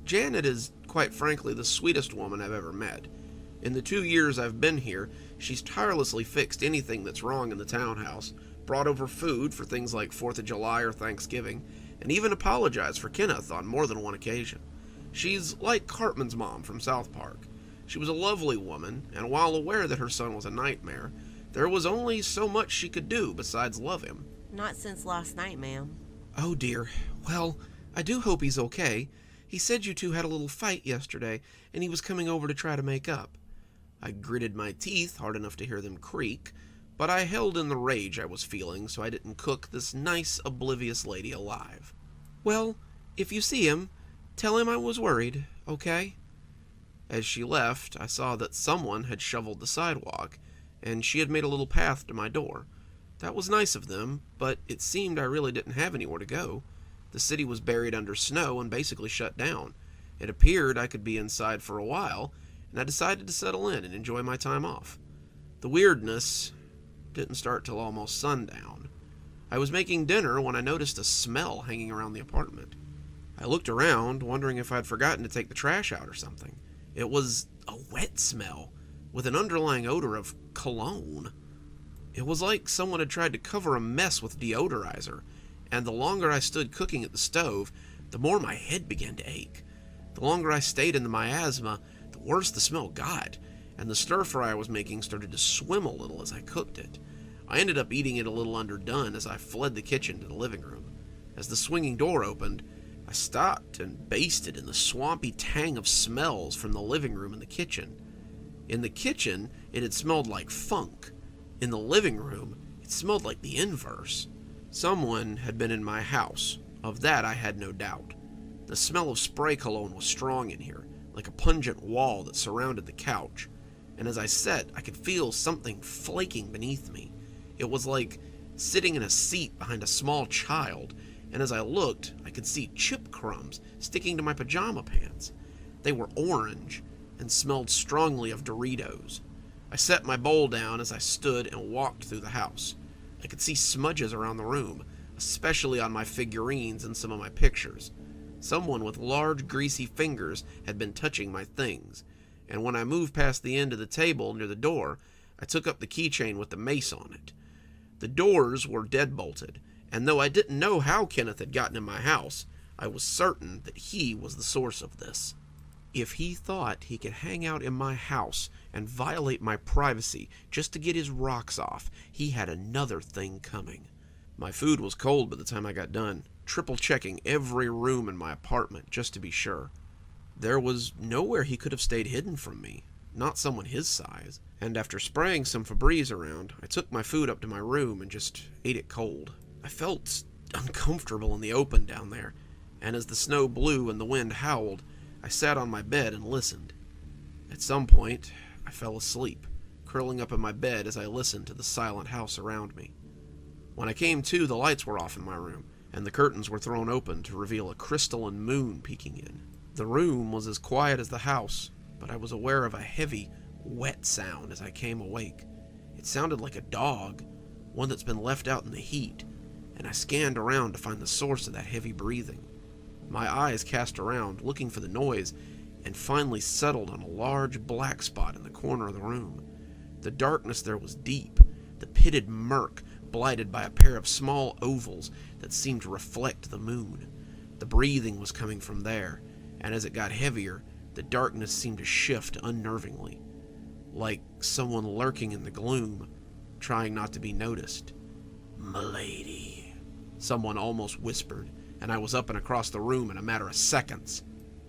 Janet is, quite frankly, the sweetest woman I've ever met. In the 2 years I've been here, she's tirelessly fixed anything that's wrong in the townhouse, brought over food for things like 4th of July or Thanksgiving, and even apologized for Kenneth on more than one occasion. She's like Cartman's mom from South Park. She was a lovely woman, and while aware that her son was a nightmare, there was only so much she could do besides love him. Not since last night, ma'am. "Oh dear. Well, I do hope he's okay. He said you two had a little fight yesterday, and he was coming over to try to make up." I gritted my teeth hard enough to hear them creak, but I held in the rage I was feeling so I didn't cook this nice, oblivious lady alive. "Well, if you see him, tell him I was worried, okay?" As she left, I saw that someone had shoveled the sidewalk, and she had made a little path to my door. That was nice of them, but it seemed I really didn't have anywhere to go. The city was buried under snow and basically shut down. It appeared I could be inside for a while, and I decided to settle in and enjoy my time off. The weirdness didn't start till almost sundown. I was making dinner when I noticed a smell hanging around the apartment. I looked around, wondering if I'd forgotten to take the trash out or something. It was a wet smell, with an underlying odor of cologne. It was like someone had tried to cover a mess with deodorizer, and the longer I stood cooking at the stove, the more my head began to ache. The longer I stayed in the miasma, the worse the smell got, and the stir-fry I was making started to swim a little as I cooked it. I ended up eating it a little underdone as I fled the kitchen to the living room. As the swinging door opened, I stopped and basted in the swampy tang of smells from the living room and the kitchen. In the kitchen, it had smelled like funk. In the living room, it smelled like the inverse. Someone had been in my house. Of that I had no doubt. The smell of spray cologne was strong in here, like a pungent wall that surrounded the couch. And as I sat, I could feel something flaking beneath me. It was like sitting in a seat behind a small child, and as I looked, I could see chip crumbs sticking to my pajama pants. They were orange and smelled strongly of Doritos. I set my bowl down as I stood and walked through the house. I could see smudges around the room, especially on my figurines and some of my pictures. Someone with large, greasy fingers had been touching my things, and when I moved past the end of the table near the door, I took up the keychain with the mace on it. The doors were deadbolted, and though I didn't know how Kenneth had gotten in my house, I was certain that he was the source of this. If he thought he could hang out in my house and violate my privacy just to get his rocks off, he had another thing coming. My food was cold by the time I got done, triple-checking every room in my apartment just to be sure. There was nowhere he could have stayed hidden from me, not someone his size, and after spraying some Febreze around, I took my food up to my room and just ate it cold. I felt uncomfortable in the open down there, and as the snow blew and the wind howled, I sat on my bed and listened. At some point, I fell asleep, curling up in my bed as I listened to the silent house around me. When I came to, the lights were off in my room, and the curtains were thrown open to reveal a crystalline moon peeking in. The room was as quiet as the house, but I was aware of a heavy, wet sound as I came awake. It sounded like a dog, one that's been left out in the heat, and I scanned around to find the source of that heavy breathing. My eyes cast around, looking for the noise, and finally settled on a large black spot in the corner of the room. The darkness there was deep, the pitted murk blighted by a pair of small ovals that seemed to reflect the moon. The breathing was coming from there, and as it got heavier, the darkness seemed to shift unnervingly, like someone lurking in the gloom, trying not to be noticed. "M'lady," someone almost whispered, and I was up and across the room in a matter of seconds.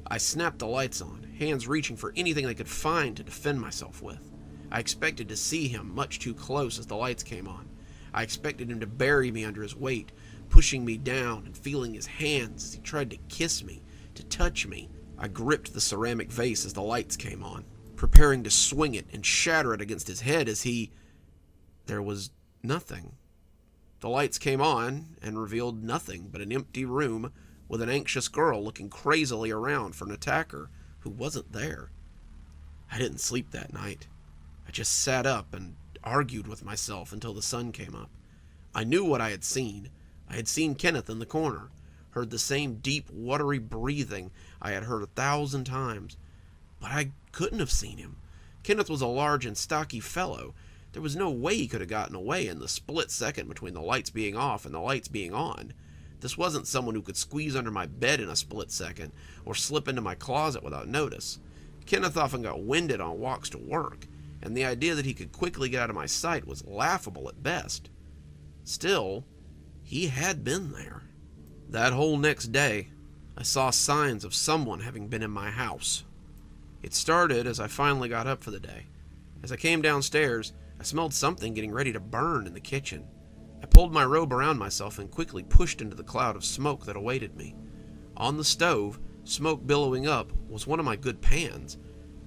I snapped the lights on, hands reaching for anything I could find to defend myself with. I expected to see him much too close as the lights came on. I expected him to bury me under his weight, pushing me down and feeling his hands as he tried to kiss me, to touch me. I gripped the ceramic vase as the lights came on, preparing to swing it and shatter it against his head as he... There was nothing. The lights came on and revealed nothing but an empty room with an anxious girl looking crazily around for an attacker who wasn't there. I didn't sleep that night. I just sat up and argued with myself until the sun came up. I knew what I had seen. I had seen Kenneth in the corner, heard the same deep, watery breathing I had heard 1,000 times. But I couldn't have seen him. Kenneth was a large and stocky fellow. There was no way he could have gotten away in the split second between the lights being off and the lights being on. This wasn't someone who could squeeze under my bed in a split second or slip into my closet without notice. Kenneth often got winded on walks to work, and the idea that he could quickly get out of my sight was laughable at best. Still, he had been there. That whole next day, I saw signs of someone having been in my house. It started as I finally got up for the day. As I came downstairs, I smelled something getting ready to burn in the kitchen. I pulled my robe around myself and quickly pushed into the cloud of smoke that awaited me. On the stove, smoke billowing up, was one of my good pans.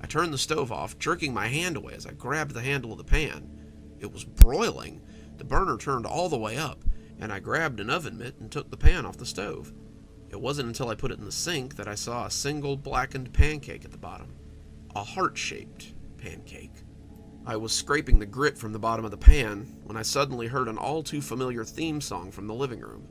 I turned the stove off, jerking my hand away as I grabbed the handle of the pan. It was broiling. The burner turned all the way up, and I grabbed an oven mitt and took the pan off the stove. It wasn't until I put it in the sink that I saw a single blackened pancake at the bottom. A heart-shaped pancake. I was scraping the grit from the bottom of the pan when I suddenly heard an all-too-familiar theme song from the living room.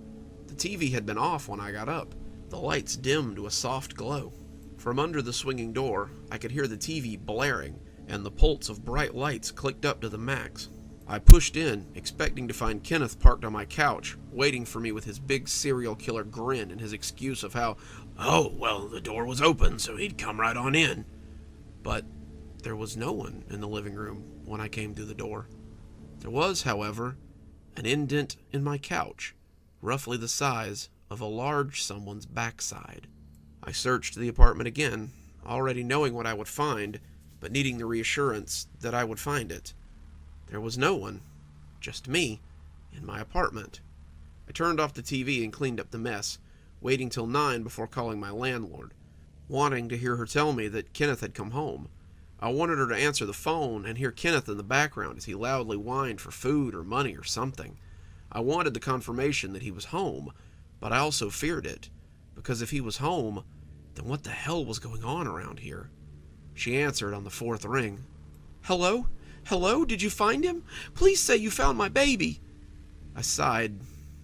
The TV had been off when I got up. The lights dimmed to a soft glow. From under the swinging door, I could hear the TV blaring, and the pulse of bright lights clicked up to the max. I pushed in, expecting to find Kenneth parked on my couch, waiting for me with his big serial killer grin and his excuse of how, "Oh, well, the door was open, so he'd come right on in." But there was no one in the living room when I came through the door. There was, however, an indent in my couch, roughly the size of a large someone's backside. I searched the apartment again, already knowing what I would find, but needing the reassurance that I would find it. There was no one, just me, in my apartment. I turned off the TV and cleaned up the mess, waiting till 9 before calling my landlord, wanting to hear her tell me that Kenneth had come home. I wanted her to answer the phone and hear Kenneth in the background as he loudly whined for food or money or something. I wanted the confirmation that he was home, but I also feared it, because if he was home, then what the hell was going on around here? She answered on the 4th ring. "Hello? Hello? Did you find him? Please say you found my baby." I sighed,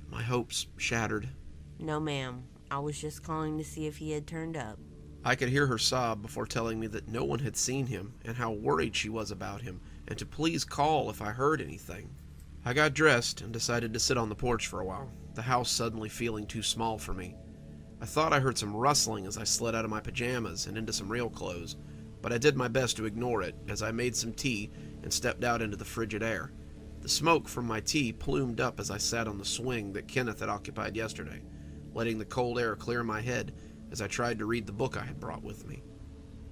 my hopes shattered. "No, ma'am. I was just calling to see if he had turned up." I could hear her sob before telling me that no one had seen him and how worried she was about him, and to please call if I heard anything. I got dressed and decided to sit on the porch for a while, the house suddenly feeling too small for me. I thought I heard some rustling as I slid out of my pajamas and into some real clothes, but I did my best to ignore it as I made some tea and stepped out into the frigid air. The smoke from my tea plumed up as I sat on the swing that Kenneth had occupied yesterday, letting the cold air clear my head as I tried to read the book I had brought with me.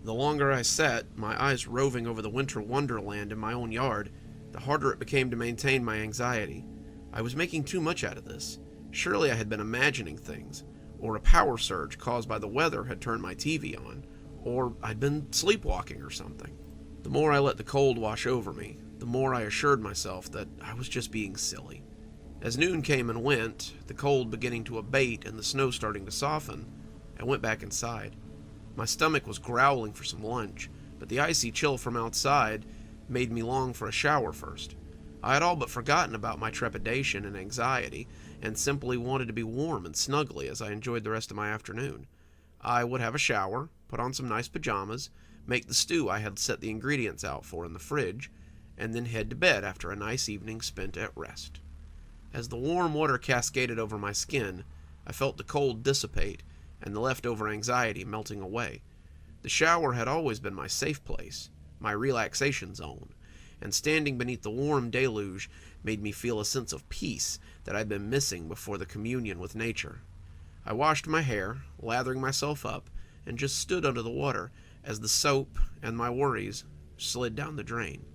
The longer I sat, my eyes roving over the winter wonderland in my own yard, the harder it became to maintain my anxiety. I was making too much out of this. Surely I had been imagining things, or a power surge caused by the weather had turned my TV on, or I'd been sleepwalking or something. The more I let the cold wash over me, the more I assured myself that I was just being silly. As noon came and went, the cold beginning to abate and the snow starting to soften, I went back inside. My stomach was growling for some lunch, but the icy chill from outside made me long for a shower first. I had all but forgotten about my trepidation and anxiety, and simply wanted to be warm and snuggly as I enjoyed the rest of my afternoon. I would have a shower, put on some nice pajamas, make the stew I had set the ingredients out for in the fridge, and then head to bed after a nice evening spent at rest. As the warm water cascaded over my skin, I felt the cold dissipate and the leftover anxiety melting away. The shower had always been my safe place, my relaxation zone, and standing beneath the warm deluge made me feel a sense of peace that I'd been missing before the communion with nature. I washed my hair, lathering myself up, and just stood under the water as the soap and my worries slid down the drain.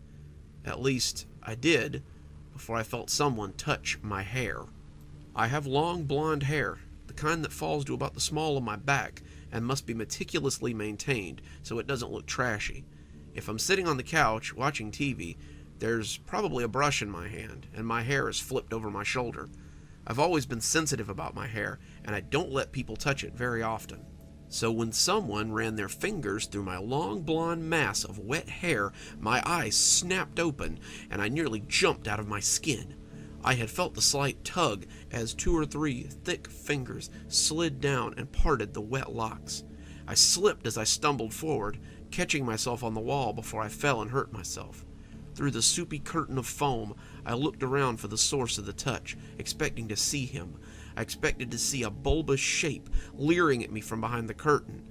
At least, I did, before I felt someone touch my hair. I have long blonde hair, the kind that falls to about the small of my back and must be meticulously maintained so it doesn't look trashy. If I'm sitting on the couch watching TV, there's probably a brush in my hand, and my hair is flipped over my shoulder. I've always been sensitive about my hair, and I don't let people touch it very often. So when someone ran their fingers through my long blonde mass of wet hair, my eyes snapped open, and I nearly jumped out of my skin. I had felt the slight tug as 2 or 3 thick fingers slid down and parted the wet locks. I slipped as I stumbled forward, catching myself on the wall before I fell and hurt myself. Through the soupy curtain of foam, I looked around for the source of the touch, expecting to see him. I expected to see a bulbous shape leering at me from behind the curtain,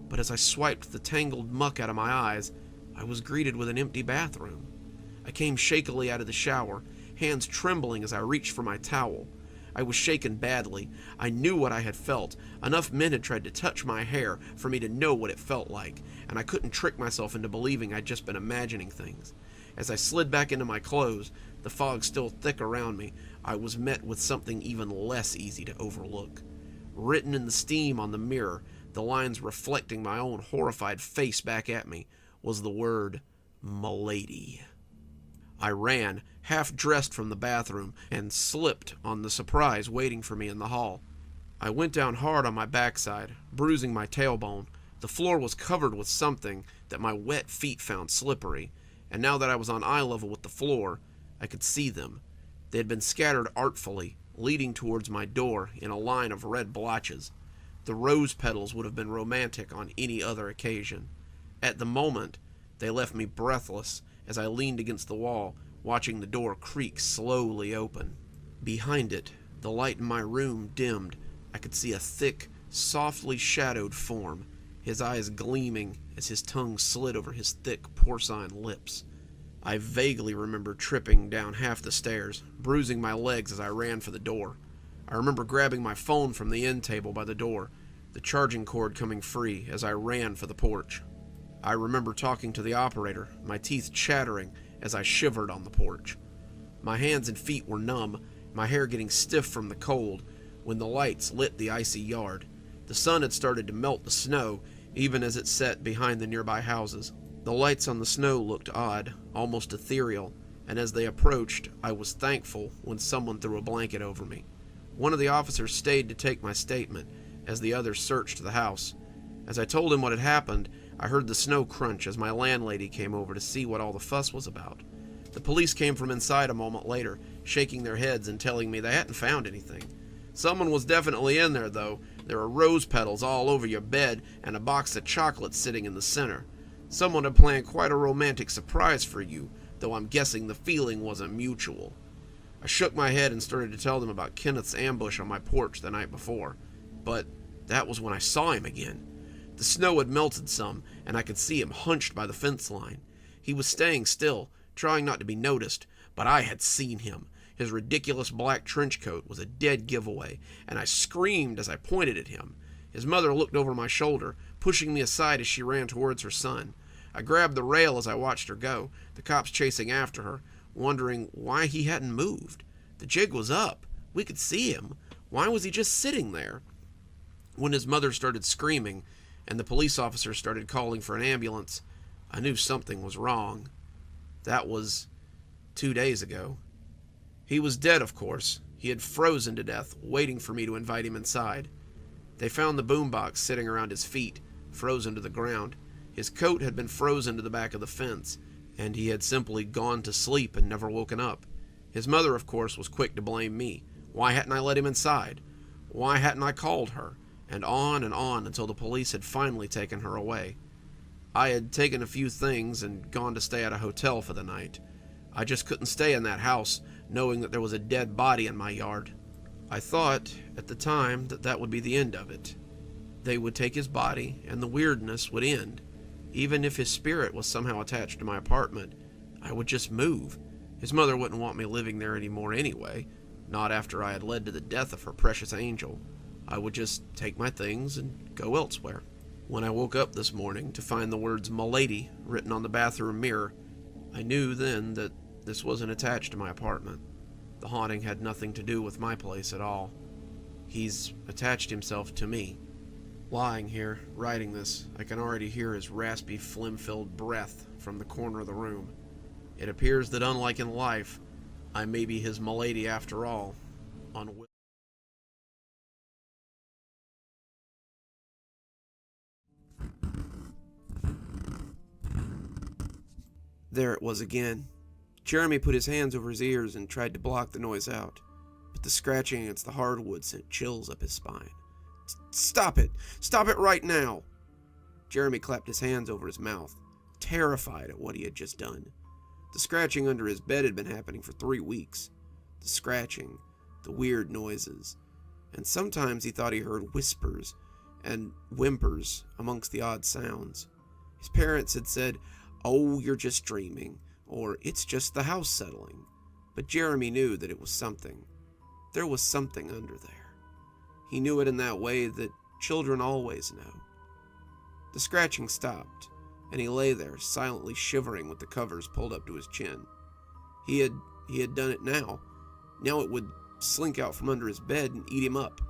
but as I swiped the tangled muck out of my eyes, I was greeted with an empty bathroom. I came shakily out of the shower, hands trembling as I reached for my towel. I was shaken badly. I knew what I had felt. Enough men had tried to touch my hair for me to know what it felt like, and I couldn't trick myself into believing I'd just been imagining things. As I slid back into my clothes, the fog still thick around me, I was met with something even less easy to overlook. Written in the steam on the mirror, the lines reflecting my own horrified face back at me, was the word, "M'lady." I ran, half-dressed from the bathroom, and slipped on the surprise waiting for me in the hall. I went down hard on my backside, bruising my tailbone. The floor was covered with something that my wet feet found slippery, and now that I was on eye level with the floor, I could see them. They had been scattered artfully, leading towards my door in a line of red blotches. The rose petals would have been romantic on any other occasion. At the moment, they left me breathless as I leaned against the wall, watching the door creak slowly open. Behind it, the light in my room dimmed. I could see a thick, softly shadowed form, his eyes gleaming as his tongue slid over his thick porcine lips. I vaguely remember tripping down half the stairs, bruising my legs as I ran for the door. I remember grabbing my phone from the end table by the door, the charging cord coming free as I ran for the porch. I remember talking to the operator, my teeth chattering as I shivered on the porch. My hands and feet were numb, my hair getting stiff from the cold, when the lights lit the icy yard. The sun had started to melt the snow, even as it set behind the nearby houses. The lights on the snow looked odd, almost ethereal, and as they approached, I was thankful when someone threw a blanket over me. One of the officers stayed to take my statement, as the others searched the house. As I told him what had happened, I heard the snow crunch as my landlady came over to see what all the fuss was about. The police came from inside a moment later, shaking their heads and telling me they hadn't found anything. Someone was definitely in there, though. There were rose petals all over your bed and a box of chocolates sitting in the center. Someone had planned quite a romantic surprise for you, though I'm guessing the feeling wasn't mutual. I shook my head and started to tell them about Kenneth's ambush on my porch the night before, but that was when I saw him again. The snow had melted some, and I could see him hunched by the fence line. He was staying still, trying not to be noticed, but I had seen him. His ridiculous black trench coat was a dead giveaway, and I screamed as I pointed at him. His mother looked over my shoulder, pushing me aside as she ran towards her son. I grabbed the rail as I watched her go, the cops chasing after her, wondering why he hadn't moved. The jig was up. We could see him. Why was he just sitting there? When his mother started screaming and the police officer started calling for an ambulance, I knew something was wrong. That was 2 days ago. He was dead, of course. He had frozen to death, waiting for me to invite him inside. They found the boombox sitting around his feet, frozen to the ground. His coat had been frozen to the back of the fence, and he had simply gone to sleep and never woken up. His mother, of course, was quick to blame me. Why hadn't I let him inside? Why hadn't I called her? And on until the police had finally taken her away. I had taken a few things and gone to stay at a hotel for the night. I just couldn't stay in that house, knowing that there was a dead body in my yard. I thought, at the time, that that would be the end of it. They would take his body, and the weirdness would end. Even if his spirit was somehow attached to my apartment, I would just move. His mother wouldn't want me living there anymore anyway, not after I had led to the death of her precious angel. I would just take my things and go elsewhere. When I woke up this morning to find the words "M'lady" written on the bathroom mirror, I knew then that this wasn't attached to my apartment. The haunting had nothing to do with my place at all. He's attached himself to me. Lying here, writing this, I can already hear his raspy, phlegm-filled breath from the corner of the room. It appears that unlike in life, I may be his M'lady after all. There it was again. Jeremy put his hands over his ears and tried to block the noise out, but the scratching against the hardwood sent chills up his spine. Stop it! Stop it right now! Jeremy clapped his hands over his mouth, terrified at what he had just done. The scratching under his bed had been happening for 3 weeks. The scratching, the weird noises, and sometimes he thought he heard whispers and whimpers amongst the odd sounds. His parents had said, "Oh, you're just dreaming," or "It's just the house settling." But Jeremy knew that it was something. There was something under there. He knew it in that way that children always know. The scratching stopped, and he lay there, silently shivering with the covers pulled up to his chin. He had done it now. Now it would slink out from under his bed and eat him up.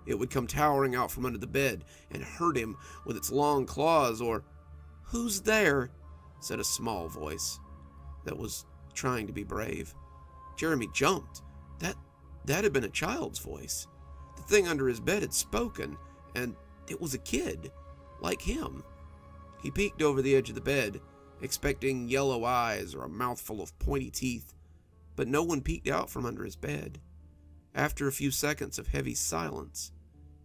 It would come towering out from under the bed and hurt him with its long claws, or... "Who's there?" said a small voice that was trying to be brave. Jeremy jumped. That had been a child's voice. The thing under his bed had spoken, and it was a kid, like him. He peeked over the edge of the bed, expecting yellow eyes or a mouthful of pointy teeth, but no one peeked out from under his bed. After a few seconds of heavy silence,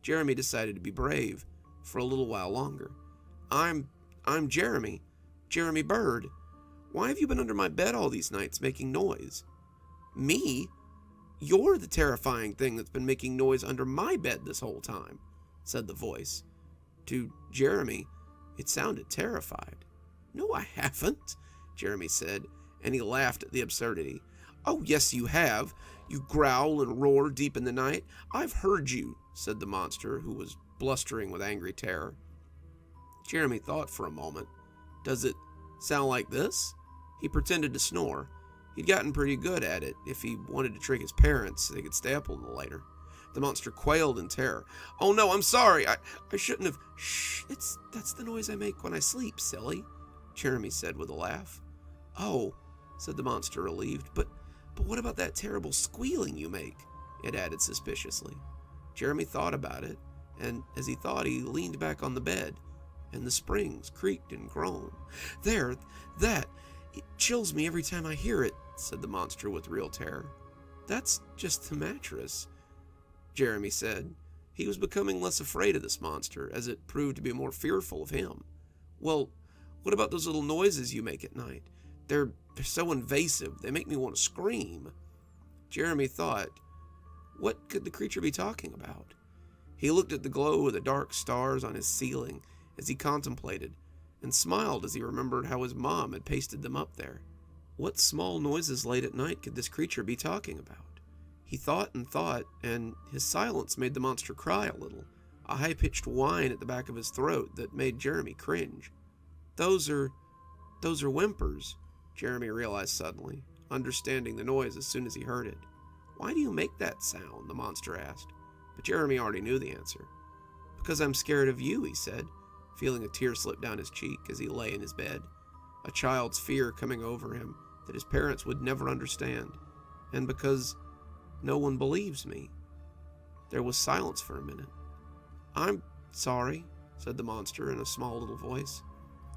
Jeremy decided to be brave for a little while longer. I'm Jeremy Bird. Why have you been under my bed all these nights making noise?" "Me? You're the terrifying thing that's been making noise under my bed this whole time," said the voice. To Jeremy, it sounded terrified. "No, I haven't," Jeremy said, and he laughed at the absurdity. "Oh, yes, you have. You growl and roar deep in the night. I've heard you," said the monster, who was blustering with angry terror. Jeremy thought for a moment. Does it sound like this? He pretended to snore. He'd gotten pretty good at it. If he wanted to trick his parents, they could stay up a little later. The monster quailed in terror. "Oh no, I'm sorry. I shouldn't have." "Shh, that's the noise I make when I sleep, silly," Jeremy said with a laugh. "Oh," said the monster, relieved. But what about that terrible squealing you make?" it added suspiciously. Jeremy thought about it, and as he thought, he leaned back on the bed, and the springs creaked and groaned. It chills me every time I hear it," said the monster with real terror. "That's just the mattress," Jeremy said. He was becoming less afraid of this monster, as it proved to be more fearful of him. "Well, what about those little noises you make at night? They're so invasive, they make me want to scream." Jeremy thought, what could the creature be talking about? He looked at the glow of the dark stars on his ceiling as he contemplated, and smiled as he remembered how his mom had pasted them up there. What small noises late at night could this creature be talking about? He thought and thought, and his silence made the monster cry a little. a high-pitched whine at the back of his throat that made Jeremy cringe. Those are whimpers, Jeremy realized suddenly, understanding the noise as soon as he heard it. Why do you make that sound? The monster asked, but Jeremy already knew the answer. Because I'm scared of you, he said, feeling a tear slip down his cheek as he lay in his bed, a child's fear coming over him that his parents would never understand, and because no one believes me. There was silence for a minute. I'm sorry, said the monster in a small little voice.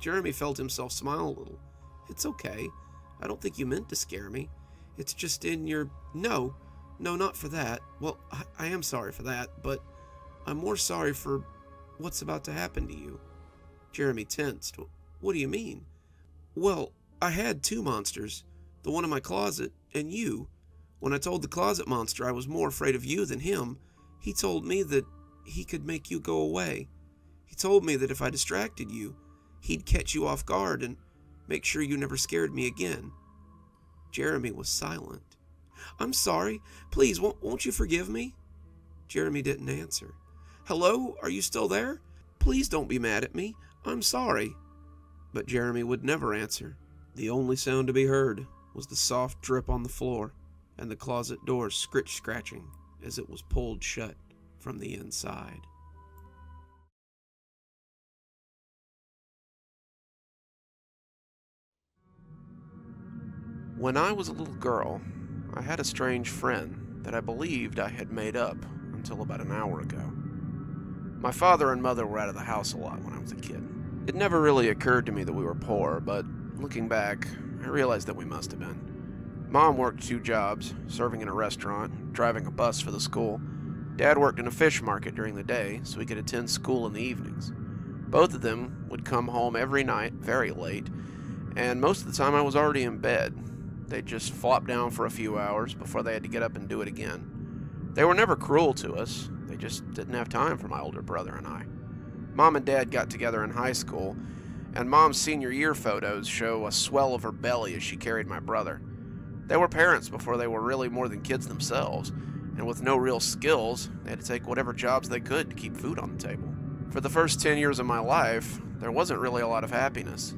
Jeremy felt himself smile a little. It's okay. I don't think you meant to scare me. It's just in your... No, not for that. Well, I am sorry for that, but I'm more sorry for what's about to happen to you. Jeremy tensed. What do you mean? Well, I had two monsters, the one in my closet and you. When I told the closet monster I was more afraid of you than him, he told me that he could make you go away. He told me that if I distracted you, he'd catch you off guard and make sure you never scared me again. Jeremy was silent. I'm sorry. Please, won't you forgive me? Jeremy didn't answer. Hello? Are you still there? Please don't be mad at me. I'm sorry. But Jeremy would never answer. The only sound to be heard was the soft drip on the floor and the closet door scratching as it was pulled shut from the inside. When I was a little girl, I had a strange friend that I believed I had made up until about an hour ago. My father and mother were out of the house a lot when I was a kid. It never really occurred to me that we were poor, but looking back, I realized that we must have been. Mom worked 2 jobs, serving in a restaurant, driving a bus for the school. Dad worked in a fish market during the day so he could attend school in the evenings. Both of them would come home every night very late, and most of the time I was already in bed. They'd just flop down for a few hours before they had to get up and do it again. They were never cruel to us. They just didn't have time for my older brother and I. Mom and Dad got together in high school, and Mom's senior year photos show a swell of her belly as she carried my brother. They were parents before they were really more than kids themselves, and with no real skills, they had to take whatever jobs they could to keep food on the table. For the first 10 years of my life, there wasn't really a lot of happiness.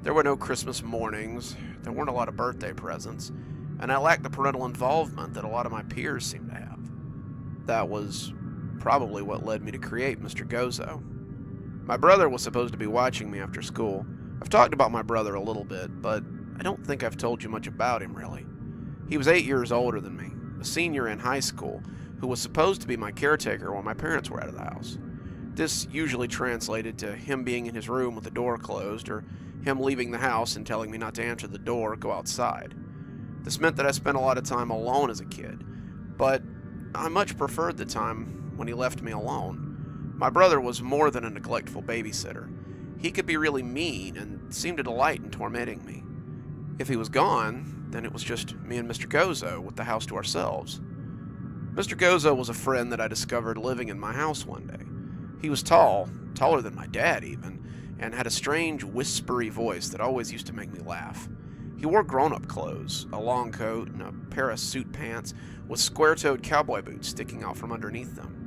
There were no Christmas mornings, there weren't a lot of birthday presents, and I lacked the parental involvement that a lot of my peers seemed to have. That was probably what led me to create Mr. Gozo. My brother was supposed to be watching me after school. I've talked about my brother a little bit, but I don't think I've told you much about him, really. He was 8 years older than me, a senior in high school, who was supposed to be my caretaker while my parents were out of the house. This usually translated to him being in his room with the door closed, or him leaving the house and telling me not to answer the door or go outside. This meant that I spent a lot of time alone as a kid, but I much preferred the time when he left me alone. My brother was more than a neglectful babysitter. He could be really mean and seemed to delight in tormenting me. If he was gone, then it was just me and Mr. Gozo with the house to ourselves. Mr. Gozo was a friend that I discovered living in my house one day. He was tall, taller than my dad even, and had a strange, whispery voice that always used to make me laugh. He wore grown-up clothes, a long coat and a pair of suit pants with square-toed cowboy boots sticking out from underneath them.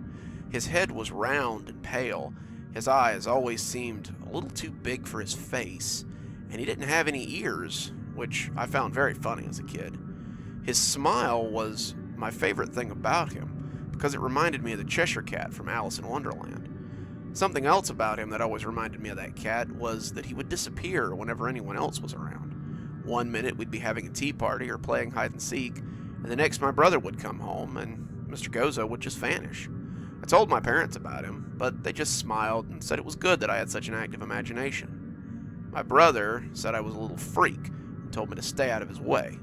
His head was round and pale, his eyes always seemed a little too big for his face, and he didn't have any ears, which I found very funny as a kid. His smile was my favorite thing about him, because it reminded me of the Cheshire Cat from Alice in Wonderland. Something else about him that always reminded me of that cat was that he would disappear whenever anyone else was around. One minute we'd be having a tea party or playing hide and seek, and the next my brother would come home and Mr. Gozo would just vanish. I told my parents about him, but they just smiled and said it was good that I had such an active imagination. My brother said I was a little freak and told me to stay out of his way.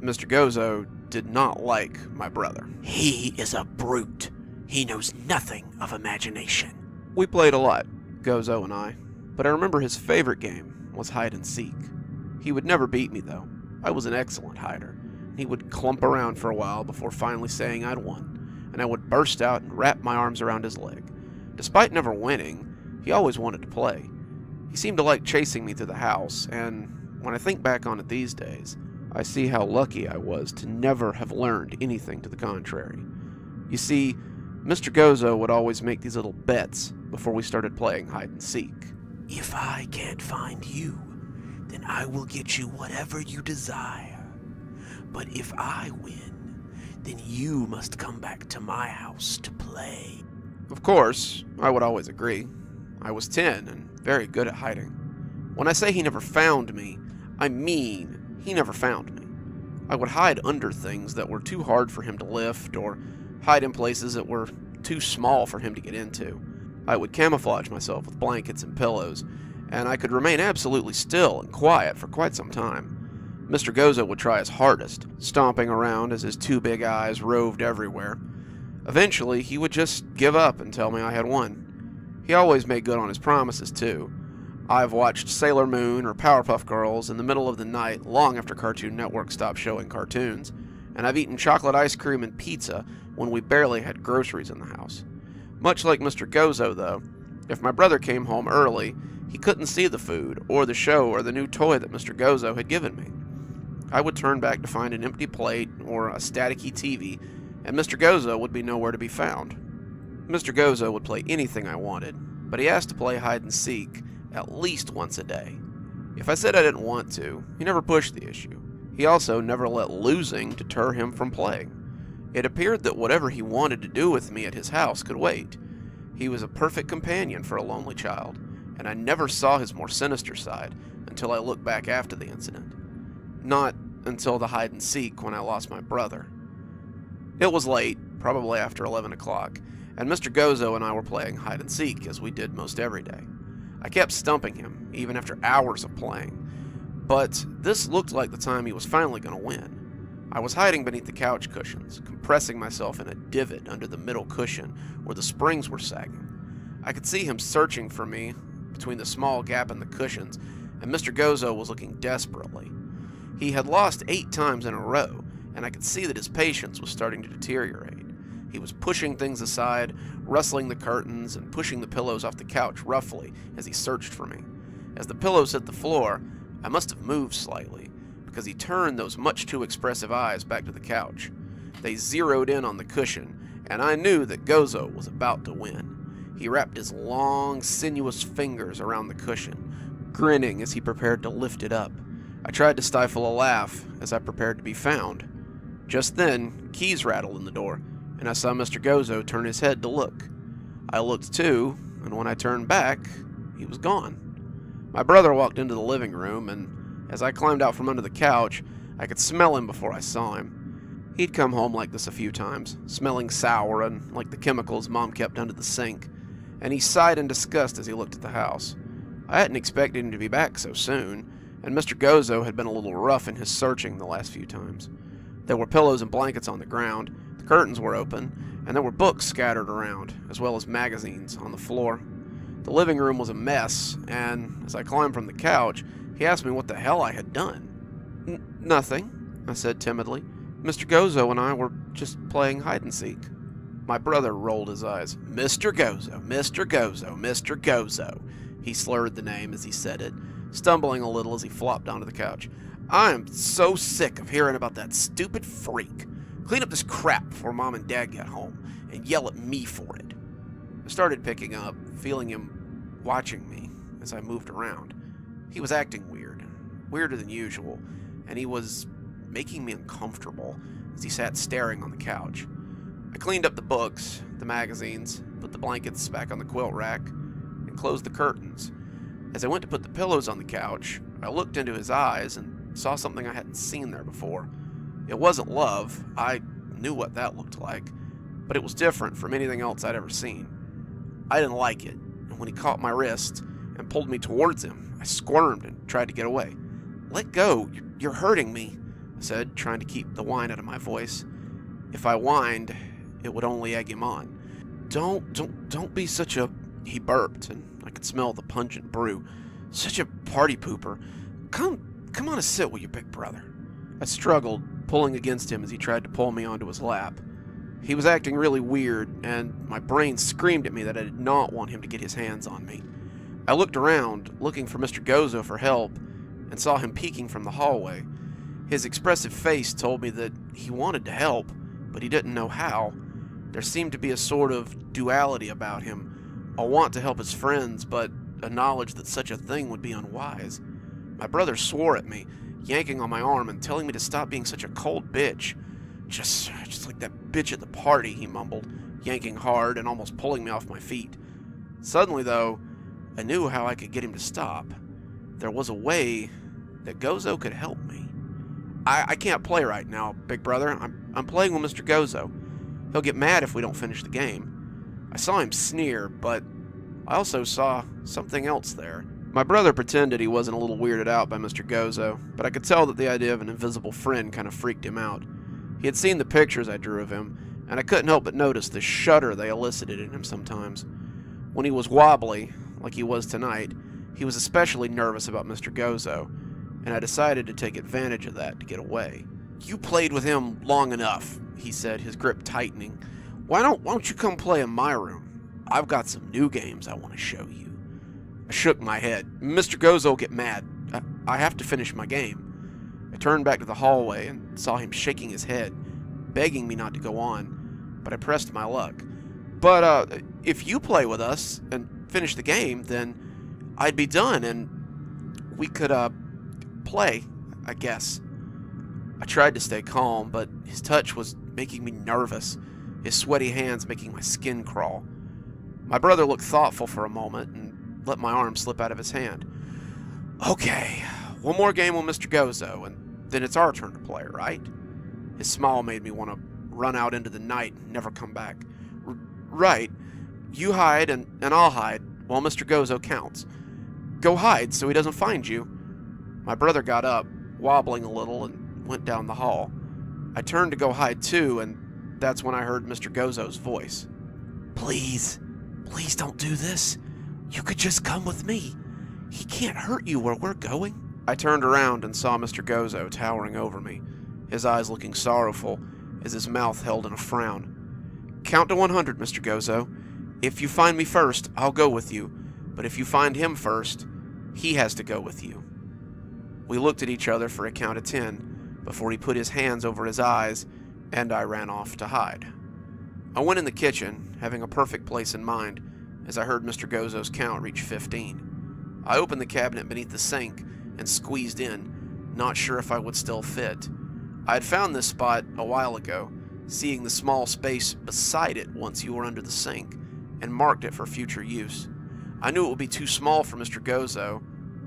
Mr. Gozo did not like my brother. He is a brute. He knows nothing of imagination. We played a lot, Gozo and I, but I remember his favorite game was hide and seek. He would never beat me, though. I was an excellent hider. He would clump around for a while before finally saying I'd won, and I would burst out and wrap my arms around his leg. Despite never winning, he always wanted to play. He seemed to like chasing me through the house, and when I think back on it these days, I see how lucky I was to never have learned anything to the contrary. You see, Mr. Gozo would always make these little bets before we started playing hide and seek. If I can't find you, then I will get you whatever you desire. But if I win, then you must come back to my house to play. Of course, I would always agree. I was 10 and very good at hiding. When I say he never found me, I mean he never found me. I would hide under things that were too hard for him to lift, or hide in places that were too small for him to get into. I would camouflage myself with blankets and pillows, and I could remain absolutely still and quiet for quite some time. Mr. Gozo would try his hardest, stomping around as his two big eyes roved everywhere. Eventually, he would just give up and tell me I had won. He always made good on his promises, too. I've watched Sailor Moon or Powerpuff Girls in the middle of the night long after Cartoon Network stopped showing cartoons, and I've eaten chocolate ice cream and pizza when we barely had groceries in the house. Much like Mr. Gozo, though, if my brother came home early, he couldn't see the food, or the show, or the new toy that Mr. Gozo had given me. I would turn back to find an empty plate or a staticky TV, and Mr. Gozo would be nowhere to be found. Mr. Gozo would play anything I wanted, but he asked to play hide and seek at least once a day. If I said I didn't want to, he never pushed the issue. He also never let losing deter him from playing. It appeared that whatever he wanted to do with me at his house could wait. He was a perfect companion for a lonely child, and I never saw his more sinister side until I looked back after the incident. Not until the hide and seek when I lost my brother. It was late, probably after 11 o'clock, and Mr. Gozo and I were playing hide and seek as we did most every day. I kept stumping him, even after hours of playing, but this looked like the time he was finally going to win. I was hiding beneath the couch cushions, compressing myself in a divot under the middle cushion where the springs were sagging. I could see him searching for me between the small gap in the cushions, and Mr. Gozo was looking desperately. He had lost 8 times in a row, and I could see that his patience was starting to deteriorate. He was pushing things aside, rustling the curtains, and pushing the pillows off the couch roughly as he searched for me. As the pillows hit the floor, I must have moved slightly, because he turned those much too expressive eyes back to the couch. They zeroed in on the cushion, and I knew that Gozo was about to win. He wrapped his long, sinuous fingers around the cushion, grinning as he prepared to lift it up. I tried to stifle a laugh as I prepared to be found. Just then, keys rattled in the door, and I saw Mr. Gozo turn his head to look. I looked too, and when I turned back, he was gone. My brother walked into the living room, and as I climbed out from under the couch, I could smell him before I saw him. He'd come home like this a few times, smelling sour and like the chemicals Mom kept under the sink, and he sighed in disgust as he looked at the house. I hadn't expected him to be back so soon, and Mr. Gozo had been a little rough in his searching the last few times. There were pillows and blankets on the ground, the curtains were open, and there were books scattered around, as well as magazines on the floor. The living room was a mess, and as I climbed from the couch, he asked me what the hell I had done. Nothing, I said timidly. Mr. Gozo and I were just playing hide and seek. My brother rolled his eyes. Mr. Gozo, Mr. Gozo, Mr. Gozo. He slurred the name as he said it, stumbling a little as he flopped onto the couch. I am so sick of hearing about that stupid freak. Clean up this crap before Mom and Dad get home, and yell at me for it. I started picking up, feeling him watching me as I moved around. He was acting weird, weirder than usual, and he was making me uncomfortable as he sat staring on the couch. I cleaned up the books, the magazines, put the blankets back on the quilt rack, and closed the curtains. As I went to put the pillows on the couch, I looked into his eyes and saw something I hadn't seen there before. It wasn't love. I knew what that looked like, but it was different from anything else I'd ever seen. I didn't like it, and when he caught my wrist and pulled me towards him, I squirmed and tried to get away. Let go, you're hurting me, I said, trying to keep the whine out of my voice. If I whined, it would only egg him on. Don't be such a... He burped, and I could smell the pungent brew. Such a party pooper. Come on a sit with your big brother. I struggled, pulling against him as he tried to pull me onto his lap. He was acting really weird, and my brain screamed at me that I did not want him to get his hands on me. I looked around, looking for Mr. Gozo for help, and saw him peeking from the hallway. His expressive face told me that he wanted to help, but he didn't know how. There seemed to be a sort of duality about him, a want to help his friends, but a knowledge that such a thing would be unwise. My brother swore at me, yanking on my arm and telling me to stop being such a cold bitch. Just like that bitch at the party, he mumbled, yanking hard and almost pulling me off my feet. Suddenly, though, I knew how I could get him to stop. There was a way that Gozo could help me. I can't play right now, big brother. I'm playing with Mr. Gozo. He'll get mad if we don't finish the game. I saw him sneer, but I also saw something else there. My brother pretended he wasn't a little weirded out by Mr. Gozo, but I could tell that the idea of an invisible friend kind of freaked him out. He had seen the pictures I drew of him, and I couldn't help but notice the shudder they elicited in him sometimes. When he was wobbly, like he was tonight, he was especially nervous about Mr. Gozo, and I decided to take advantage of that to get away. "You played with him long enough," he said, his grip tightening. Why don't you come play in my room? I've got some new games I want to show you." I shook my head. "Mr. Gozo will get mad. I have to finish my game." I turned back to the hallway and saw him shaking his head, begging me not to go on, but I pressed my luck. "But, if you play with us and finish the game, then I'd be done and we could, play, I guess." I tried to stay calm, but his touch was making me nervous, his sweaty hands making my skin crawl. My brother looked thoughtful for a moment and let my arm slip out of his hand. "Okay, one more game with Mr. Gozo, and then it's our turn to play, right?" His smile made me want to run out into the night and never come back. "Right. You hide and I'll hide while Mr. Gozo counts. Go hide so he doesn't find you." My brother got up, wobbling a little, and went down the hall. I turned to go hide too, and that's when I heard Mr. Gozo's voice. Please don't do this. You could just come with me. He can't hurt you where we're going." I turned around and saw Mr. Gozo towering over me, his eyes looking sorrowful as his mouth held in a frown. "Count to 100, Mr. Gozo. If you find me first, I'll go with you, but if you find him first, he has to go with you." We looked at each other for a count of 10 before he put his hands over his eyes, and I ran off to hide. I went in the kitchen, having a perfect place in mind, as I heard Mr. Gozo's count reach 15. I opened the cabinet beneath the sink and squeezed in, not sure if I would still fit. I had found this spot a while ago, seeing the small space beside it once you were under the sink, and marked it for future use. I knew it would be too small for Mr. Gozo,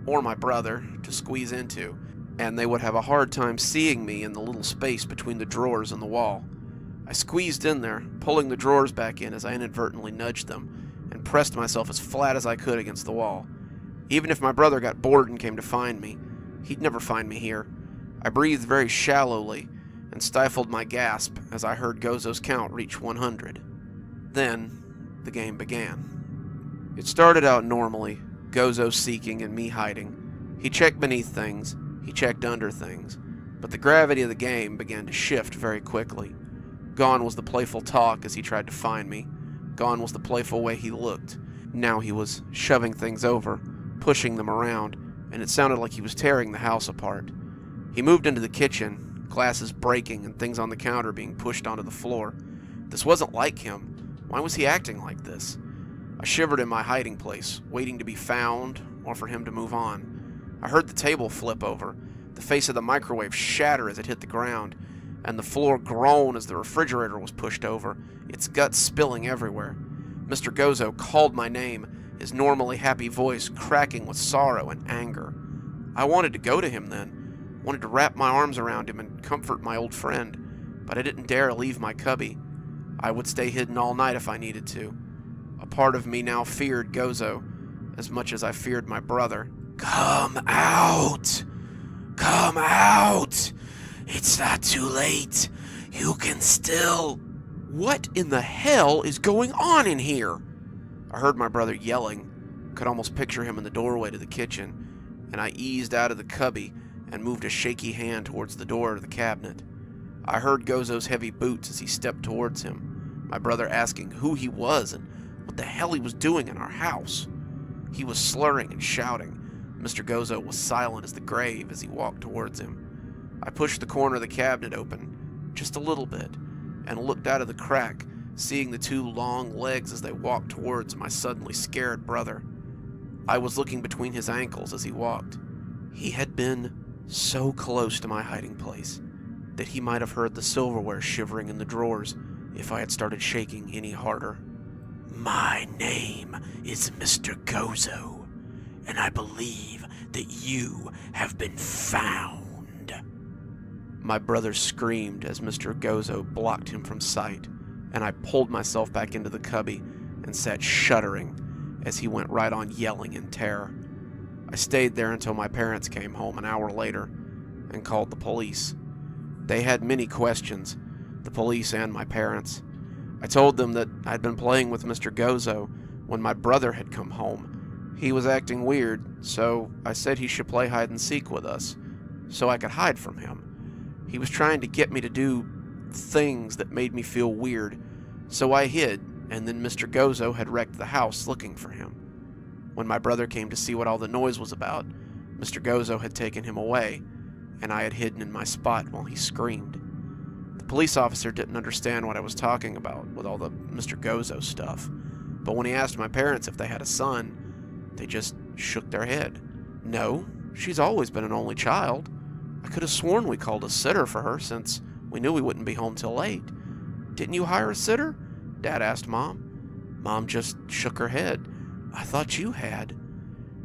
or my brother, to squeeze into, and they would have a hard time seeing me in the little space between the drawers and the wall. I squeezed in there, pulling the drawers back in as I inadvertently nudged them, and pressed myself as flat as I could against the wall. Even if my brother got bored and came to find me, he'd never find me here. I breathed very shallowly and stifled my gasp as I heard Gozo's count reach 100. Then, the game began. It started out normally, Gozo seeking and me hiding. He checked beneath things, he checked under things, but the gravity of the game began to shift very quickly. Gone was the playful talk as he tried to find me. Gone was the playful way he looked. Now he was shoving things over, pushing them around, and it sounded like he was tearing the house apart. He moved into the kitchen, glasses breaking and things on the counter being pushed onto the floor. This wasn't like him. Why was he acting like this? I shivered in my hiding place, waiting to be found or for him to move on. I heard the table flip over, the face of the microwave shatter as it hit the ground, and the floor groan as the refrigerator was pushed over, its guts spilling everywhere. Mr. Gozo called my name, his normally happy voice cracking with sorrow and anger. I wanted to go to him then, wanted to wrap my arms around him and comfort my old friend, but I didn't dare leave my cubby. I would stay hidden all night if I needed to. A part of me now feared Gozo as much as I feared my brother. Come out! Come out! It's not too late. You can still... What in the hell is going on in here? I heard my brother yelling, could almost picture him in the doorway to the kitchen, and I eased out of the cubby and moved a shaky hand towards the door of the cabinet. I heard Gozo's heavy boots as he stepped towards him, my brother asking who he was and what the hell he was doing in our house. He was slurring and shouting. Mr. Gozo was silent as the grave as he walked towards him. I pushed the corner of the cabinet open, just a little bit, and looked out of the crack seeing the two long legs as they walked towards my suddenly scared brother. I was looking between his ankles as he walked. He had been so close to my hiding place that he might have heard the silverware shivering in the drawers if I had started shaking any harder. My name is Mr. Gozo, and I believe that you have been found. My brother screamed as Mr. Gozo blocked him from sight, and I pulled myself back into the cubby and sat shuddering as he went right on yelling in terror. I stayed there until my parents came home an hour later and called the police. They had many questions, the police and my parents. I told them that I'd been playing with Mr. Gozo when my brother had come home. He was acting weird, so I said he should play hide and seek with us, so I could hide from him. He was trying to get me to do things that made me feel weird, so I hid, and then Mr. Gozo had wrecked the house looking for him. When my brother came to see what all the noise was about, Mr. Gozo had taken him away, and I had hidden in my spot while he screamed. The police officer didn't understand what I was talking about with all the Mr. Gozo stuff, but when he asked my parents if they had a son, they just shook their head. No, she's always been an only child. I could have sworn we called a sitter for her since we knew we wouldn't be home till late. Didn't you hire a sitter? Dad asked Mom. Mom just shook her head. I thought you had.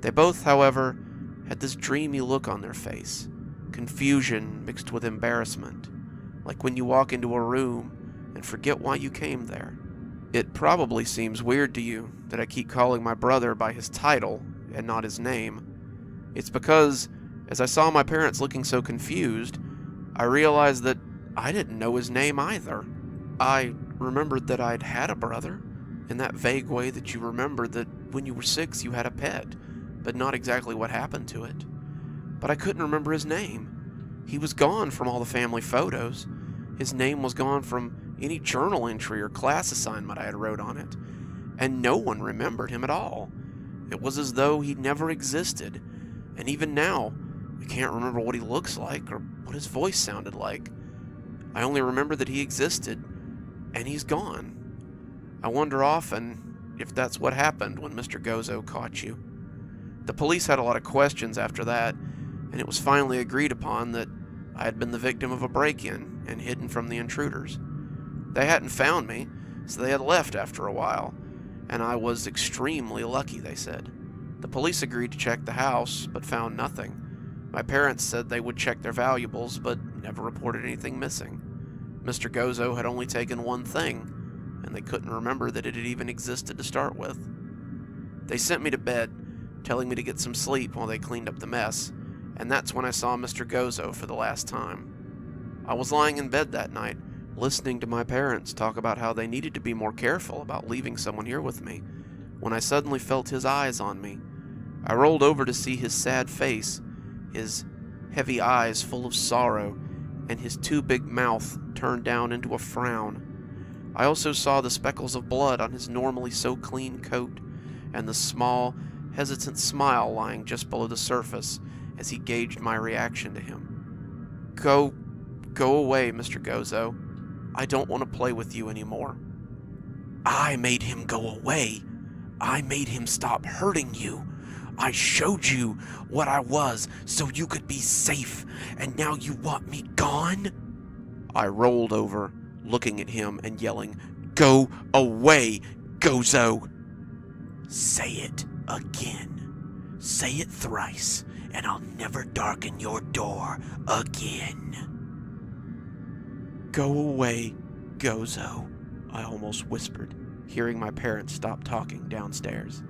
They both, however, had this dreamy look on their face, confusion mixed with embarrassment, like when you walk into a room and forget why you came there. It probably seems weird to you that I keep calling my brother by his title and not his name. It's because, as I saw my parents looking so confused, I realized that I didn't know his name either. I remembered that I'd had a brother, in that vague way that you remember that when you were 6 you had a pet, but not exactly what happened to it. But I couldn't remember his name. He was gone from all the family photos. His name was gone from any journal entry or class assignment I had wrote on it, and no one remembered him at all. It was as though he never existed, and even now, I can't remember what he looks like or what his voice sounded like. I only remember that he existed, and he's gone. I wonder often if that's what happened when Mr. Gozo caught you. The police had a lot of questions after that, and it was finally agreed upon that I had been the victim of a break-in and hidden from the intruders. They hadn't found me, so they had left after a while, and I was extremely lucky, they said. The police agreed to check the house, but found nothing. My parents said they would check their valuables, but never reported anything missing. Mr. Gozo had only taken one thing, and they couldn't remember that it had even existed to start with. They sent me to bed, telling me to get some sleep while they cleaned up the mess, and that's when I saw Mr. Gozo for the last time. I was lying in bed that night, listening to my parents talk about how they needed to be more careful about leaving someone here with me, when I suddenly felt his eyes on me. I rolled over to see his sad face, his heavy eyes full of sorrow, and his too big mouth turned down into a frown. I also saw the speckles of blood on his normally so clean coat, and the small, hesitant smile lying just below the surface as he gauged my reaction to him. Go away, Mr. Gozo. I don't want to play with you anymore. I made him go away. I made him stop hurting you. I showed you what I was so you could be safe, and now you want me gone? I rolled over, looking at him and yelling, "Go away, Gozo!" Say it again. Say it thrice, and I'll never darken your door again. Go away, Gozo, I almost whispered, hearing my parents stop talking downstairs.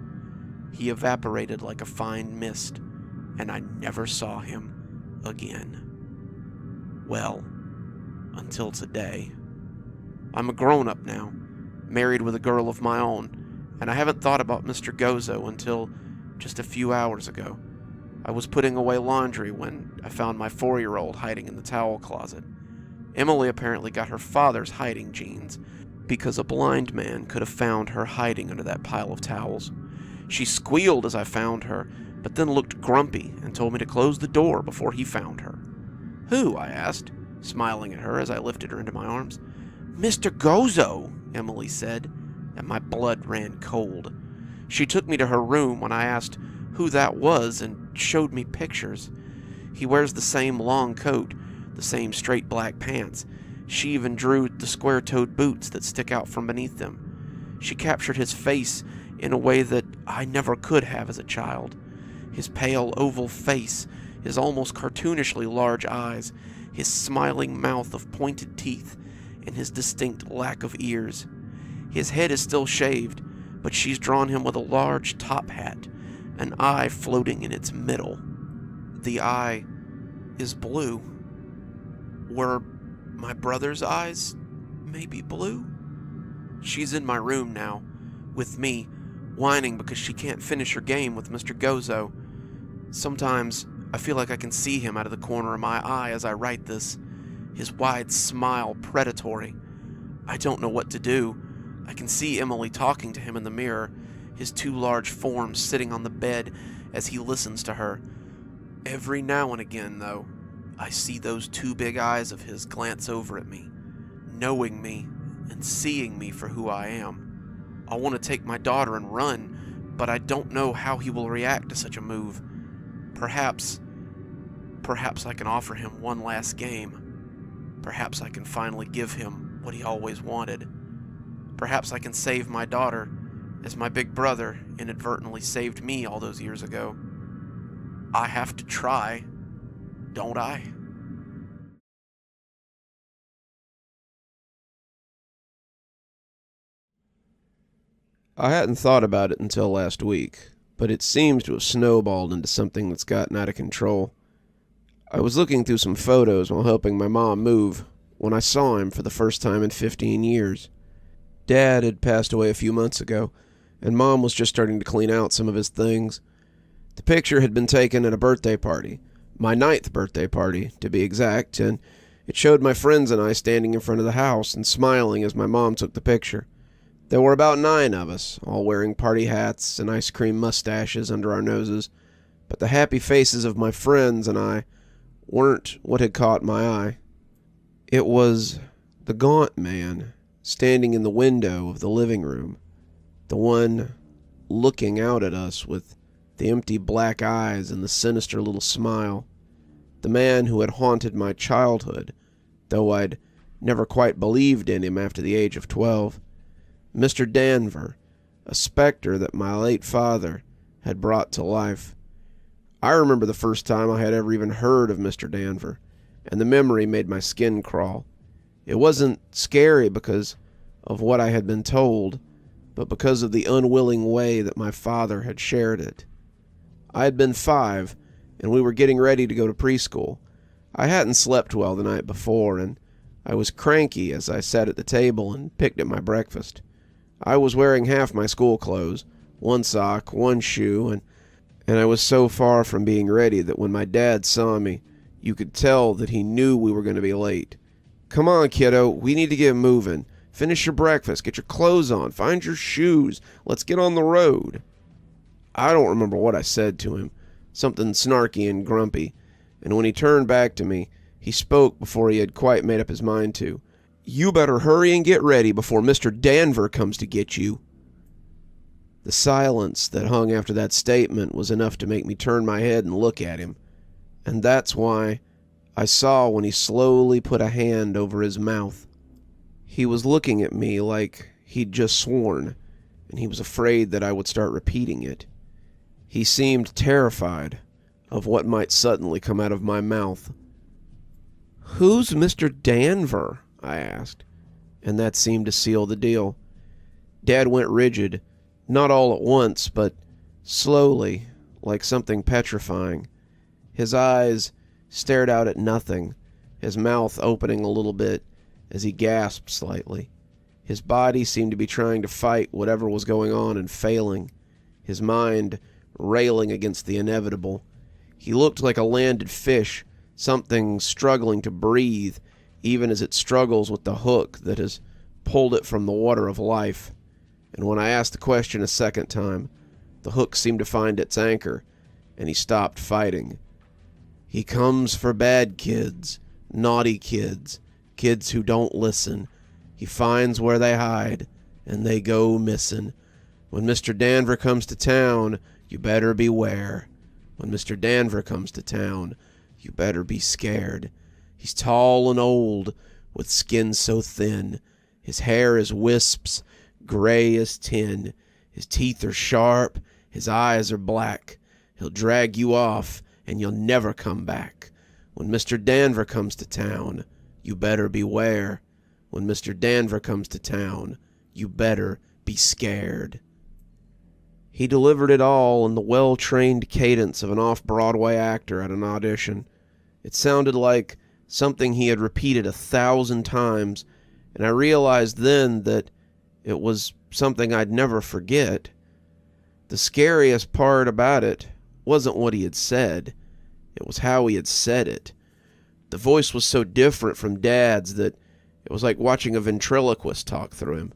He evaporated like a fine mist, and I never saw him again. Well, until today. I'm a grown-up now, married with a girl of my own, and I haven't thought about Mr. Gozo until just a few hours ago. I was putting away laundry when I found my 4-year-old hiding in the towel closet. Emily apparently got her father's hiding genes, because a blind man could have found her hiding under that pile of towels. She squealed as I found her, but then looked grumpy and told me to close the door before he found her. "Who?" I asked, smiling at her as I lifted her into my arms. "Mr. Gozo," Emily said, and my blood ran cold. She took me to her room when I asked who that was and showed me pictures. He wears the same long coat, the same straight black pants. She even drew the square-toed boots that stick out from beneath them. She captured his face in a way that I never could have as a child. His pale oval face, his almost cartoonishly large eyes, his smiling mouth of pointed teeth, and his distinct lack of ears. His head is still shaved, but she's drawn him with a large top hat, an eye floating in its middle. The eye is blue. Were my brother's eyes maybe blue? She's in my room now, with me, whining because she can't finish her game with Mr. Gozo. Sometimes I feel like I can see him out of the corner of my eye as I write this, his wide smile predatory. I don't know what to do. I can see Emily talking to him in the mirror, his two large forms sitting on the bed as he listens to her. Every now and again, though, I see those two big eyes of his glance over at me, knowing me and seeing me for who I am. I want to take my daughter and run, but I don't know how he will react to such a move. Perhaps I can offer him one last game. Perhaps I can finally give him what he always wanted. Perhaps I can save my daughter, as my big brother inadvertently saved me all those years ago. I have to try, don't I? I hadn't thought about it until last week, but it seems to have snowballed into something that's gotten out of control. I was looking through some photos while helping my mom move when I saw him for the first time in 15 years. Dad had passed away a few months ago, and Mom was just starting to clean out some of his things. The picture had been taken at a birthday party, my 9th birthday party, to be exact, and it showed my friends and I standing in front of the house and smiling as my mom took the picture. There were about 9 of us, all wearing party hats and ice cream mustaches under our noses, but the happy faces of my friends and I weren't what had caught my eye. It was the gaunt man standing in the window of the living room, the one looking out at us with the empty black eyes and the sinister little smile, the man who had haunted my childhood, though I'd never quite believed in him after the age of 12. Mr. Danver, a specter that my late father had brought to life. I remember the first time I had ever even heard of Mr. Danver, and the memory made my skin crawl. It wasn't scary because of what I had been told, but because of the unwilling way that my father had shared it. I had been 5, and we were getting ready to go to preschool. I hadn't slept well the night before, and I was cranky as I sat at the table and picked at my breakfast. I was wearing half my school clothes, one sock, one shoe, and I was so far from being ready that when my dad saw me, you could tell that he knew we were going to be late. "Come on, kiddo, we need to get moving. Finish your breakfast, get your clothes on, find your shoes, let's get on the road." I don't remember what I said to him, something snarky and grumpy, and when he turned back to me, he spoke before he had quite made up his mind to. "You better hurry and get ready before Mr. Danver comes to get you." The silence that hung after that statement was enough to make me turn my head and look at him, and that's why I saw when he slowly put a hand over his mouth. He was looking at me like he'd just sworn, and he was afraid that I would start repeating it. He seemed terrified of what might suddenly come out of my mouth. "Who's Mr. Danver?" I asked, and that seemed to seal the deal. Dad went rigid, not all at once, but slowly, like something petrifying. His eyes stared out at nothing, his mouth opening a little bit as he gasped slightly. His body seemed to be trying to fight whatever was going on and failing, his mind railing against the inevitable. He looked like a landed fish, something struggling to breathe, even as it struggles with the hook that has pulled it from the water of life. And when I asked the question a second time, the hook seemed to find its anchor, and he stopped fighting. "He comes for bad kids, naughty kids, kids who don't listen, He finds where they hide, and they go missing. When Mr. Danver comes to town, you better beware. When Mr. Danver comes to town, you better be scared. He's tall and old, with skin so thin. His hair is wisps, gray as tin. His teeth are sharp, his eyes are black. He'll drag you off, and you'll never come back. When Mr. Danver comes to town, you better beware. When Mr. Danver comes to town, you better be scared. He delivered it all in the well-trained cadence of an off-Broadway actor at an audition. It sounded like something he had repeated 1,000 times, and I realized then that it was something I'd never forget. The scariest part about it wasn't what he had said. It was how he had said it. The voice was so different from Dad's that it was like watching a ventriloquist talk through him.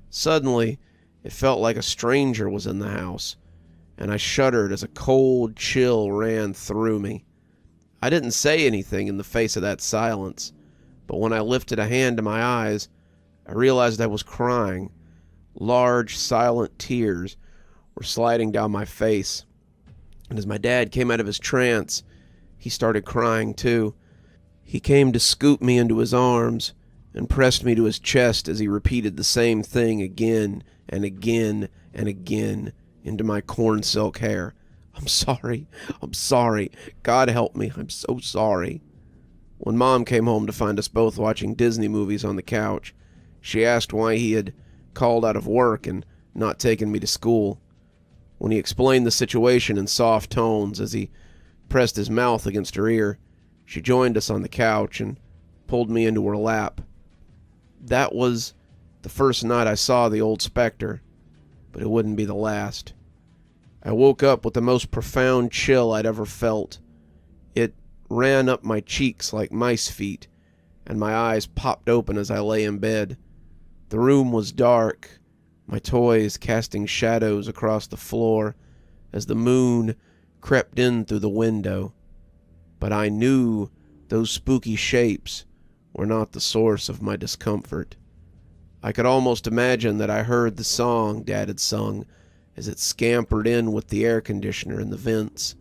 Suddenly, it felt like a stranger was in the house, and I shuddered as a cold chill ran through me. I didn't say anything in the face of that silence, but when I lifted a hand to my eyes, I realized I was crying. Large, silent tears were sliding down my face, and as my dad came out of his trance, he started crying too. He came to scoop me into his arms and pressed me to his chest as he repeated the same thing again and again and again into my corn silk hair. I'm sorry. God help me. I'm so sorry. When Mom came home to find us both watching Disney movies on the couch, she asked why he had called out of work and not taken me to school. When he explained the situation in soft tones as he pressed his mouth against her ear, she joined us on the couch and pulled me into her lap. That was the first night I saw the old specter, but it wouldn't be the last. I woke up with the most profound chill I'd ever felt. It ran up my cheeks like mice feet, and my eyes popped open as I lay in bed. The room was dark, my toys casting shadows across the floor as the moon crept in through the window. But I knew those spooky shapes were not the source of my discomfort. I could almost imagine that I heard the song Dad had sung as it scampered in with the air conditioner in the vents.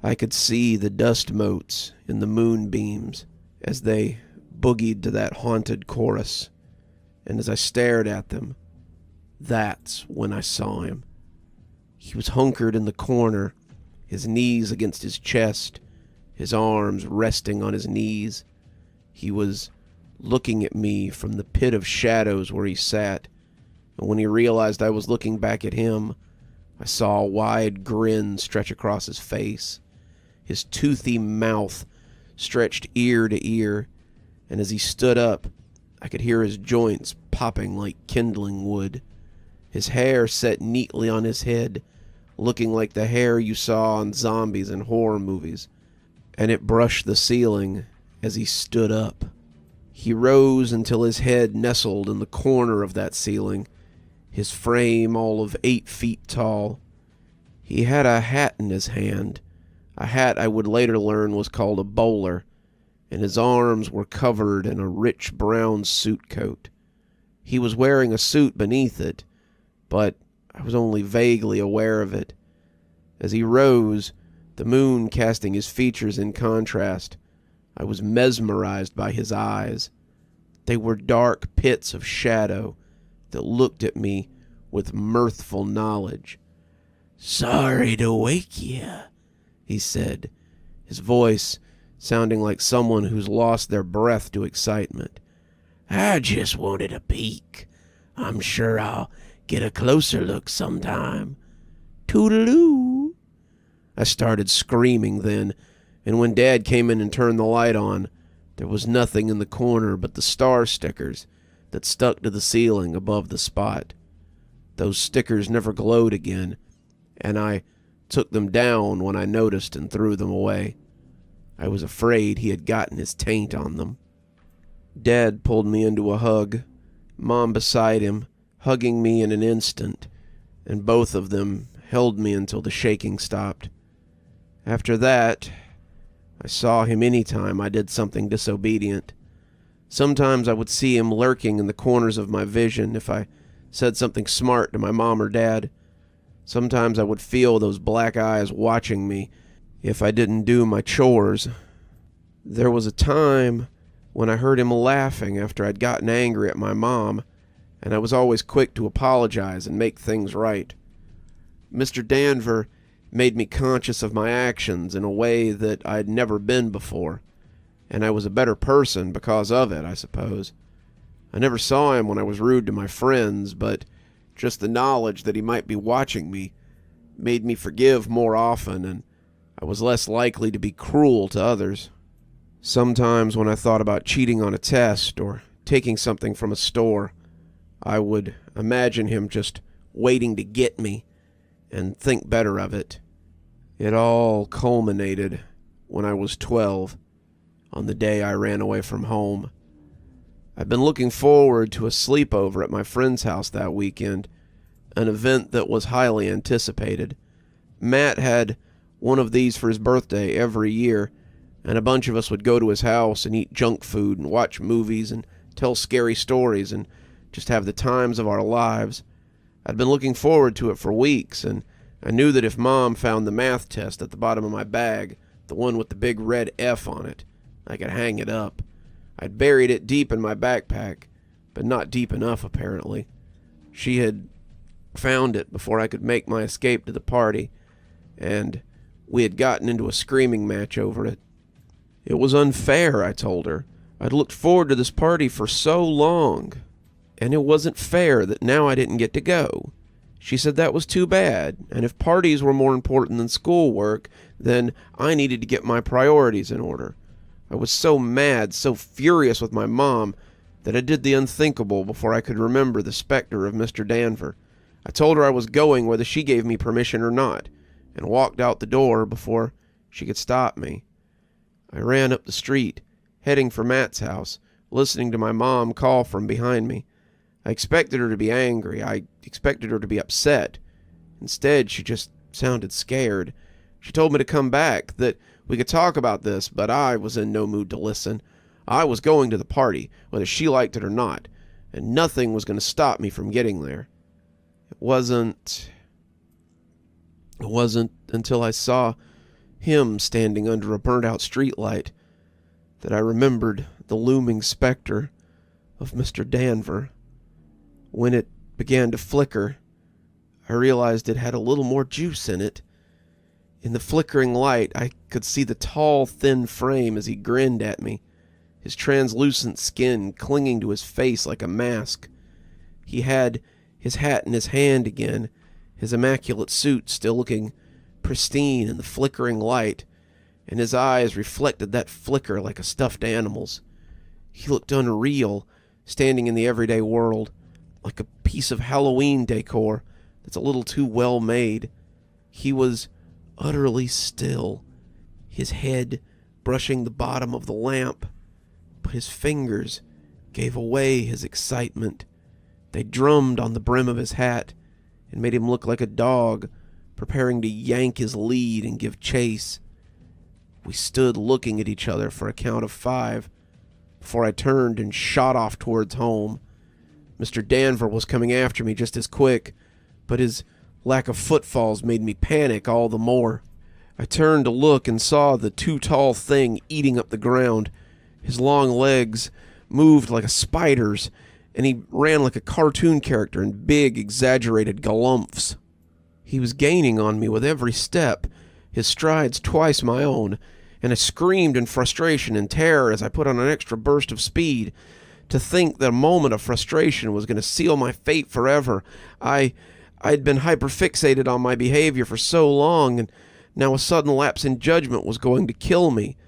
I could see the dust motes in the moonbeams as they boogied to that haunted chorus, and as I stared at them, that's when I saw him. He was hunkered in the corner, his knees against his chest, his arms resting on his knees. He was looking at me from the pit of shadows where he sat, and when he realized I was looking back at him, I saw a wide grin stretch across his face. His toothy mouth stretched ear to ear, and as he stood up, I could hear his joints popping like kindling wood. His hair set neatly on his head, looking like the hair you saw on zombies in horror movies, and it brushed the ceiling as he stood up. He rose until his head nestled in the corner of that ceiling, his frame all of 8 feet tall. He had a hat in his hand, a hat I would later learn was called a bowler, and his arms were covered in a rich brown suit coat. He was wearing a suit beneath it, but I was only vaguely aware of it. As he rose, the moon casting his features in contrast, I was mesmerized by his eyes. They were dark pits of shadow that looked at me with mirthful knowledge. "Sorry to wake you," he said, his voice sounding like someone who's lost their breath to excitement. "I just wanted a peek. I'm sure I'll get a closer look sometime. Toodaloo." I started screaming then, and when Dad came in and turned the light on, there was nothing in the corner but the star stickers that stuck to the ceiling above the spot. Those stickers never glowed again, and I took them down when I noticed and threw them away. I was afraid he had gotten his taint on them. Dad pulled me into a hug, Mom beside him, hugging me in an instant, and both of them held me until the shaking stopped. After that, I saw him any time I did something disobedient. Sometimes I would see him lurking in the corners of my vision if I said something smart to my mom or dad. Sometimes I would feel those black eyes watching me if I didn't do my chores. There was a time when I heard him laughing after I'd gotten angry at my mom, and I was always quick to apologize and make things right. Mr. Danver made me conscious of my actions in a way that I'd never been before, and I was a better person because of it, I suppose. I never saw him when I was rude to my friends, but just the knowledge that he might be watching me made me forgive more often, and I was less likely to be cruel to others. Sometimes when I thought about cheating on a test or taking something from a store, I would imagine him just waiting to get me and think better of it. It all culminated when I was 12, on the day I ran away from home. I'd been looking forward to a sleepover at my friend's house that weekend, an event that was highly anticipated. Matt had one of these for his birthday every year, and a bunch of us would go to his house and eat junk food and watch movies and tell scary stories and just have the times of our lives. I'd been looking forward to it for weeks, and I knew that if Mom found the math test at the bottom of my bag, the one with the big red F on it, I could hang it up. I'd buried it deep in my backpack, but not deep enough, apparently. She had found it before I could make my escape to the party, and we had gotten into a screaming match over it. It was unfair, I told her. I'd looked forward to this party for so long, and it wasn't fair that now I didn't get to go. She said that was too bad, and if parties were more important than schoolwork, then I needed to get my priorities in order. I was so mad, so furious with my mom, that I did the unthinkable before I could remember the specter of Mr. Danver. I told her I was going whether she gave me permission or not, and walked out the door before she could stop me. I ran up the street, heading for Matt's house, listening to my mom call from behind me. I expected her to be angry. I expected her to be upset. Instead, she just sounded scared. She told me to come back, that we could talk about this, but I was in no mood to listen. I was going to the party, whether she liked it or not, and nothing was going to stop me from getting there. It wasn't until I saw him standing under a burnt-out streetlight that I remembered the looming specter of Mr. Danver. When it began to flicker, I realized it had a little more juice in it. In the flickering light, I could see the tall, thin frame as he grinned at me, his translucent skin clinging to his face like a mask. He had his hat in his hand again, his immaculate suit still looking pristine in the flickering light, and his eyes reflected that flicker like a stuffed animal's. He looked unreal, standing in the everyday world, like a piece of Halloween decor that's a little too well made. He was utterly still, his head brushing the bottom of the lamp, but his fingers gave away his excitement. They drummed on the brim of his hat and made him look like a dog preparing to yank his lead and give chase. We stood looking at each other for a count of 5 before I turned and shot off towards home. Mr. Danver was coming after me just as quick, but his lack of footfalls made me panic all the more. I turned to look and saw the too-tall thing eating up the ground. His long legs moved like a spider's, and he ran like a cartoon character in big, exaggerated galumphs. He was gaining on me with every step, his strides twice my own, and I screamed in frustration and terror as I put on an extra burst of speed. To think that a moment of frustration was going to seal my fate forever. I'd been hyperfixated on my behavior for so long, and now a sudden lapse in judgment was going to kill me.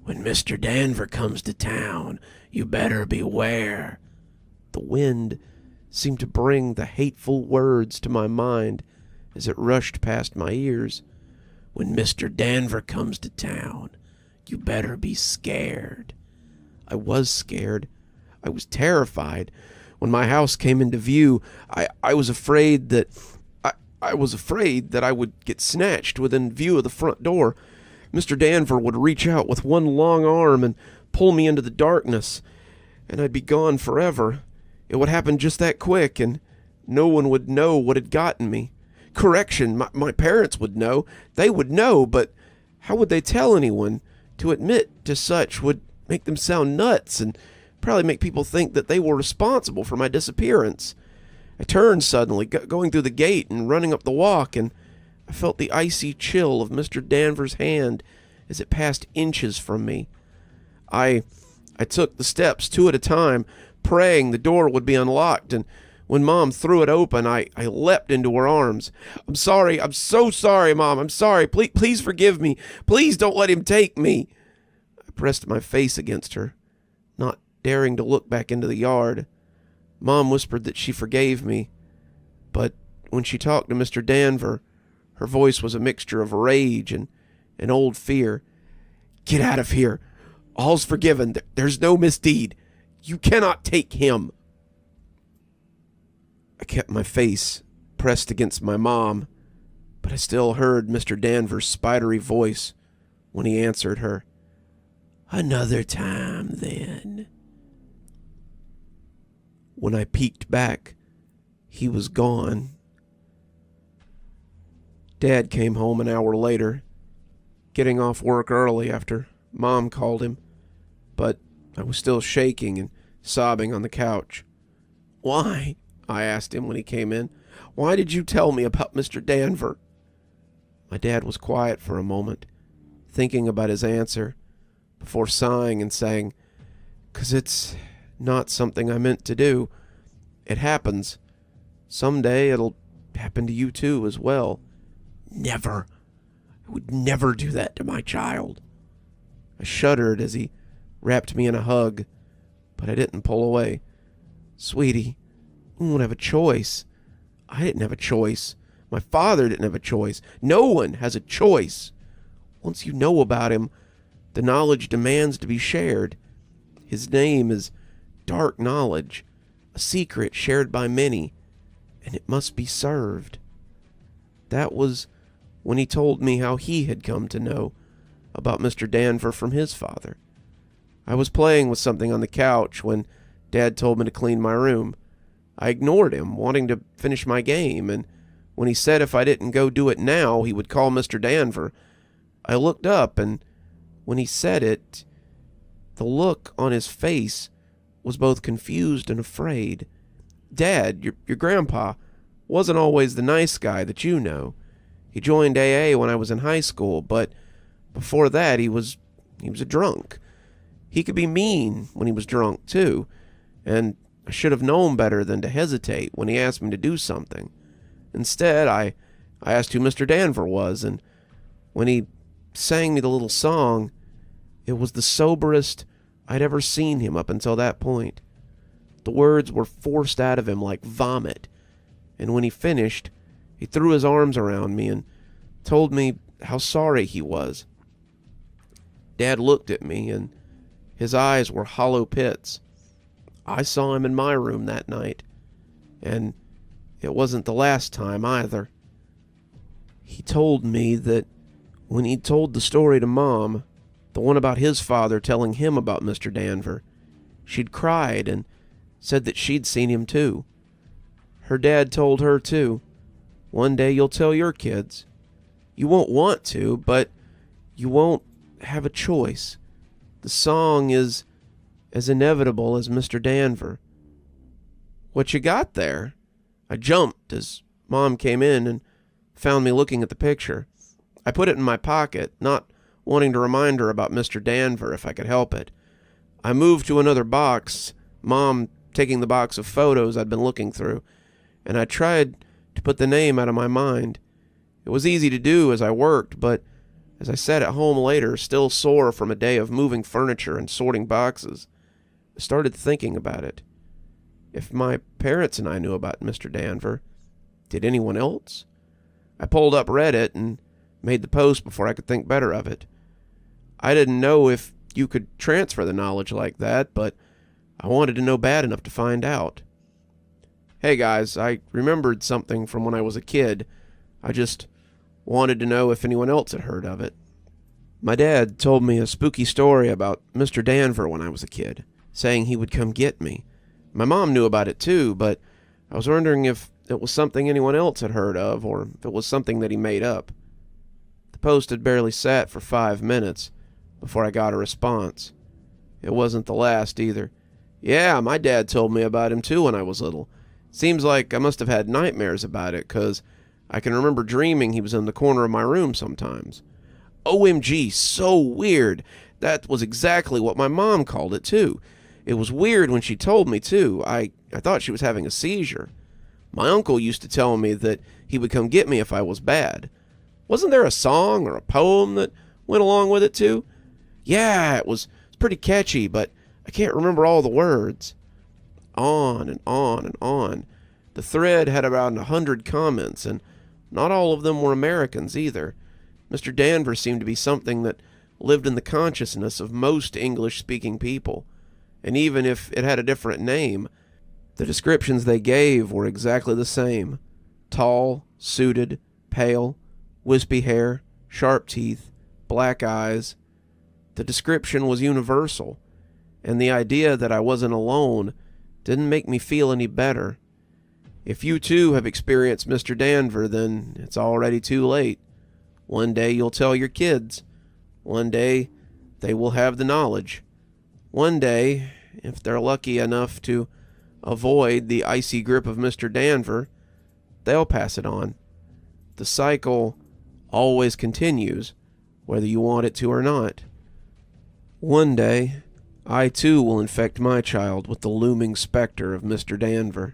"When Mr. Danver comes to town, you better beware." The wind seemed to bring the hateful words to my mind as it rushed past my ears. "When Mr. Danver comes to town, you better be scared." I was scared. I was terrified. When my house came into view, I was afraid that I would get snatched within view of the front door. Mr. Danver would reach out with one long arm and pull me into the darkness, and I'd be gone forever. It would happen just that quick, and no one would know what had gotten me. Correction, my parents would know. They would know, but how would they tell anyone? To admit to such would make them sound nuts and probably make people think that they were responsible for my disappearance. I turned suddenly, going through the gate and running up the walk, and I felt the icy chill of Mr. Danvers' hand as it passed inches from me. I took the steps 2 at a time, praying the door would be unlocked, and when Mom threw it open, I leapt into her arms. I'm sorry. I'm so sorry, Mom. I'm sorry. Please forgive me. Please don't let him take me. I pressed my face against her, not daring to look back into the yard. Mom whispered that she forgave me, but when she talked to Mr. Danver, her voice was a mixture of rage and an old fear. Get out of here. All's forgiven. There's no misdeed. You cannot take him. I kept my face pressed against my mom, but I still heard Mr. Danvers' spidery voice when he answered her. Another time, then. When I peeked back, he was gone. Dad came home an hour later, getting off work early after Mom called him, but I was still shaking and sobbing on the couch. Why? I asked him when he came in. Why did you tell me about Mr. Danver? My dad was quiet for a moment, thinking about his answer, before sighing and saying, 'Cause it's not something I meant to do. It happens. Someday it'll happen to you too as well. Never. I would never do that to my child. I shuddered as he wrapped me in a hug, but I didn't pull away. Sweetie, we won't have a choice. I didn't have a choice. My father didn't have a choice. No one has a choice. Once you know about him, the knowledge demands to be shared. His name is dark knowledge, a secret shared by many, and it must be served. That was when he told me how he had come to know about Mr. Danver from his father. I was playing with something on the couch when Dad told me to clean my room. I ignored him, wanting to finish my game, and when he said if I didn't go do it now, he would call Mr. Danver, I looked up, and when he said it, the look on his face was both confused and afraid. Dad, your grandpa, wasn't always the nice guy that you know. He joined AA when I was in high school, but before that he was a drunk. He could be mean when he was drunk, too, and I should have known better than to hesitate when he asked me to do something. Instead, I asked who Mr. Danver was, and when he sang me the little song, it was the soberest I'd ever seen him up until that point. The words were forced out of him like vomit, and when he finished, he threw his arms around me and told me how sorry he was. Dad looked at me, and his eyes were hollow pits. I saw him in my room that night, and it wasn't the last time either. He told me that when he told the story to Mom, the one about his father telling him about Mr. Danver, she'd cried and said that she'd seen him too. Her dad told her too. One day you'll tell your kids. You won't want to, but you won't have a choice. The song is as inevitable as Mr. Danver. What you got there? I jumped as Mom came in and found me looking at the picture. I put it in my pocket, not wanting to remind her about Mr. Danver if I could help it. I moved to another box, Mom taking the box of photos I'd been looking through, and I tried to put the name out of my mind. It was easy to do as I worked, but as I sat at home later, still sore from a day of moving furniture and sorting boxes, I started thinking about it. If my parents and I knew about Mr. Danver, did anyone else? I pulled up Reddit and made the post before I could think better of it. I didn't know if you could transfer the knowledge like that, but I wanted to know bad enough to find out. Hey guys, I remembered something from when I was a kid. I just wanted to know if anyone else had heard of it. My dad told me a spooky story about Mr. Danver when I was a kid. saying he would come get me. My mom knew about it too, but I was wondering if it was something anyone else had heard of, or if it was something that he made up. The post had barely sat for 5 minutes before I got a response. It wasn't the last either. Yeah, my dad told me about him too when I was little. Seems like I must have had nightmares about it, 'cause I can remember dreaming he was in the corner of my room sometimes. OMG, so weird. That was exactly what my mom called it too. It was weird when she told me too. I thought she was having a seizure. My uncle used to tell me that he would come get me if I was bad. Wasn't there a song or a poem that went along with it too? Yeah, it was pretty catchy, but I can't remember all the words. On and on and on. The thread had about 100 comments, and not all of them were Americans either. Mr. Danvers seemed to be something that lived in the consciousness of most English-speaking people, and even if it had a different name, the descriptions they gave were exactly the same. Tall, suited, pale, wispy hair, sharp teeth, black eyes. The description was universal, and the idea that I wasn't alone didn't make me feel any better. If you too have experienced Mr. Danvers, then it's already too late. One day you'll tell your kids. One day they will have the knowledge. One day, if they're lucky enough to avoid the icy grip of Mr. Danvers, they'll pass it on. The cycle always continues, whether you want it to or not. One day, I too will infect my child with the looming specter of Mr. Danvers.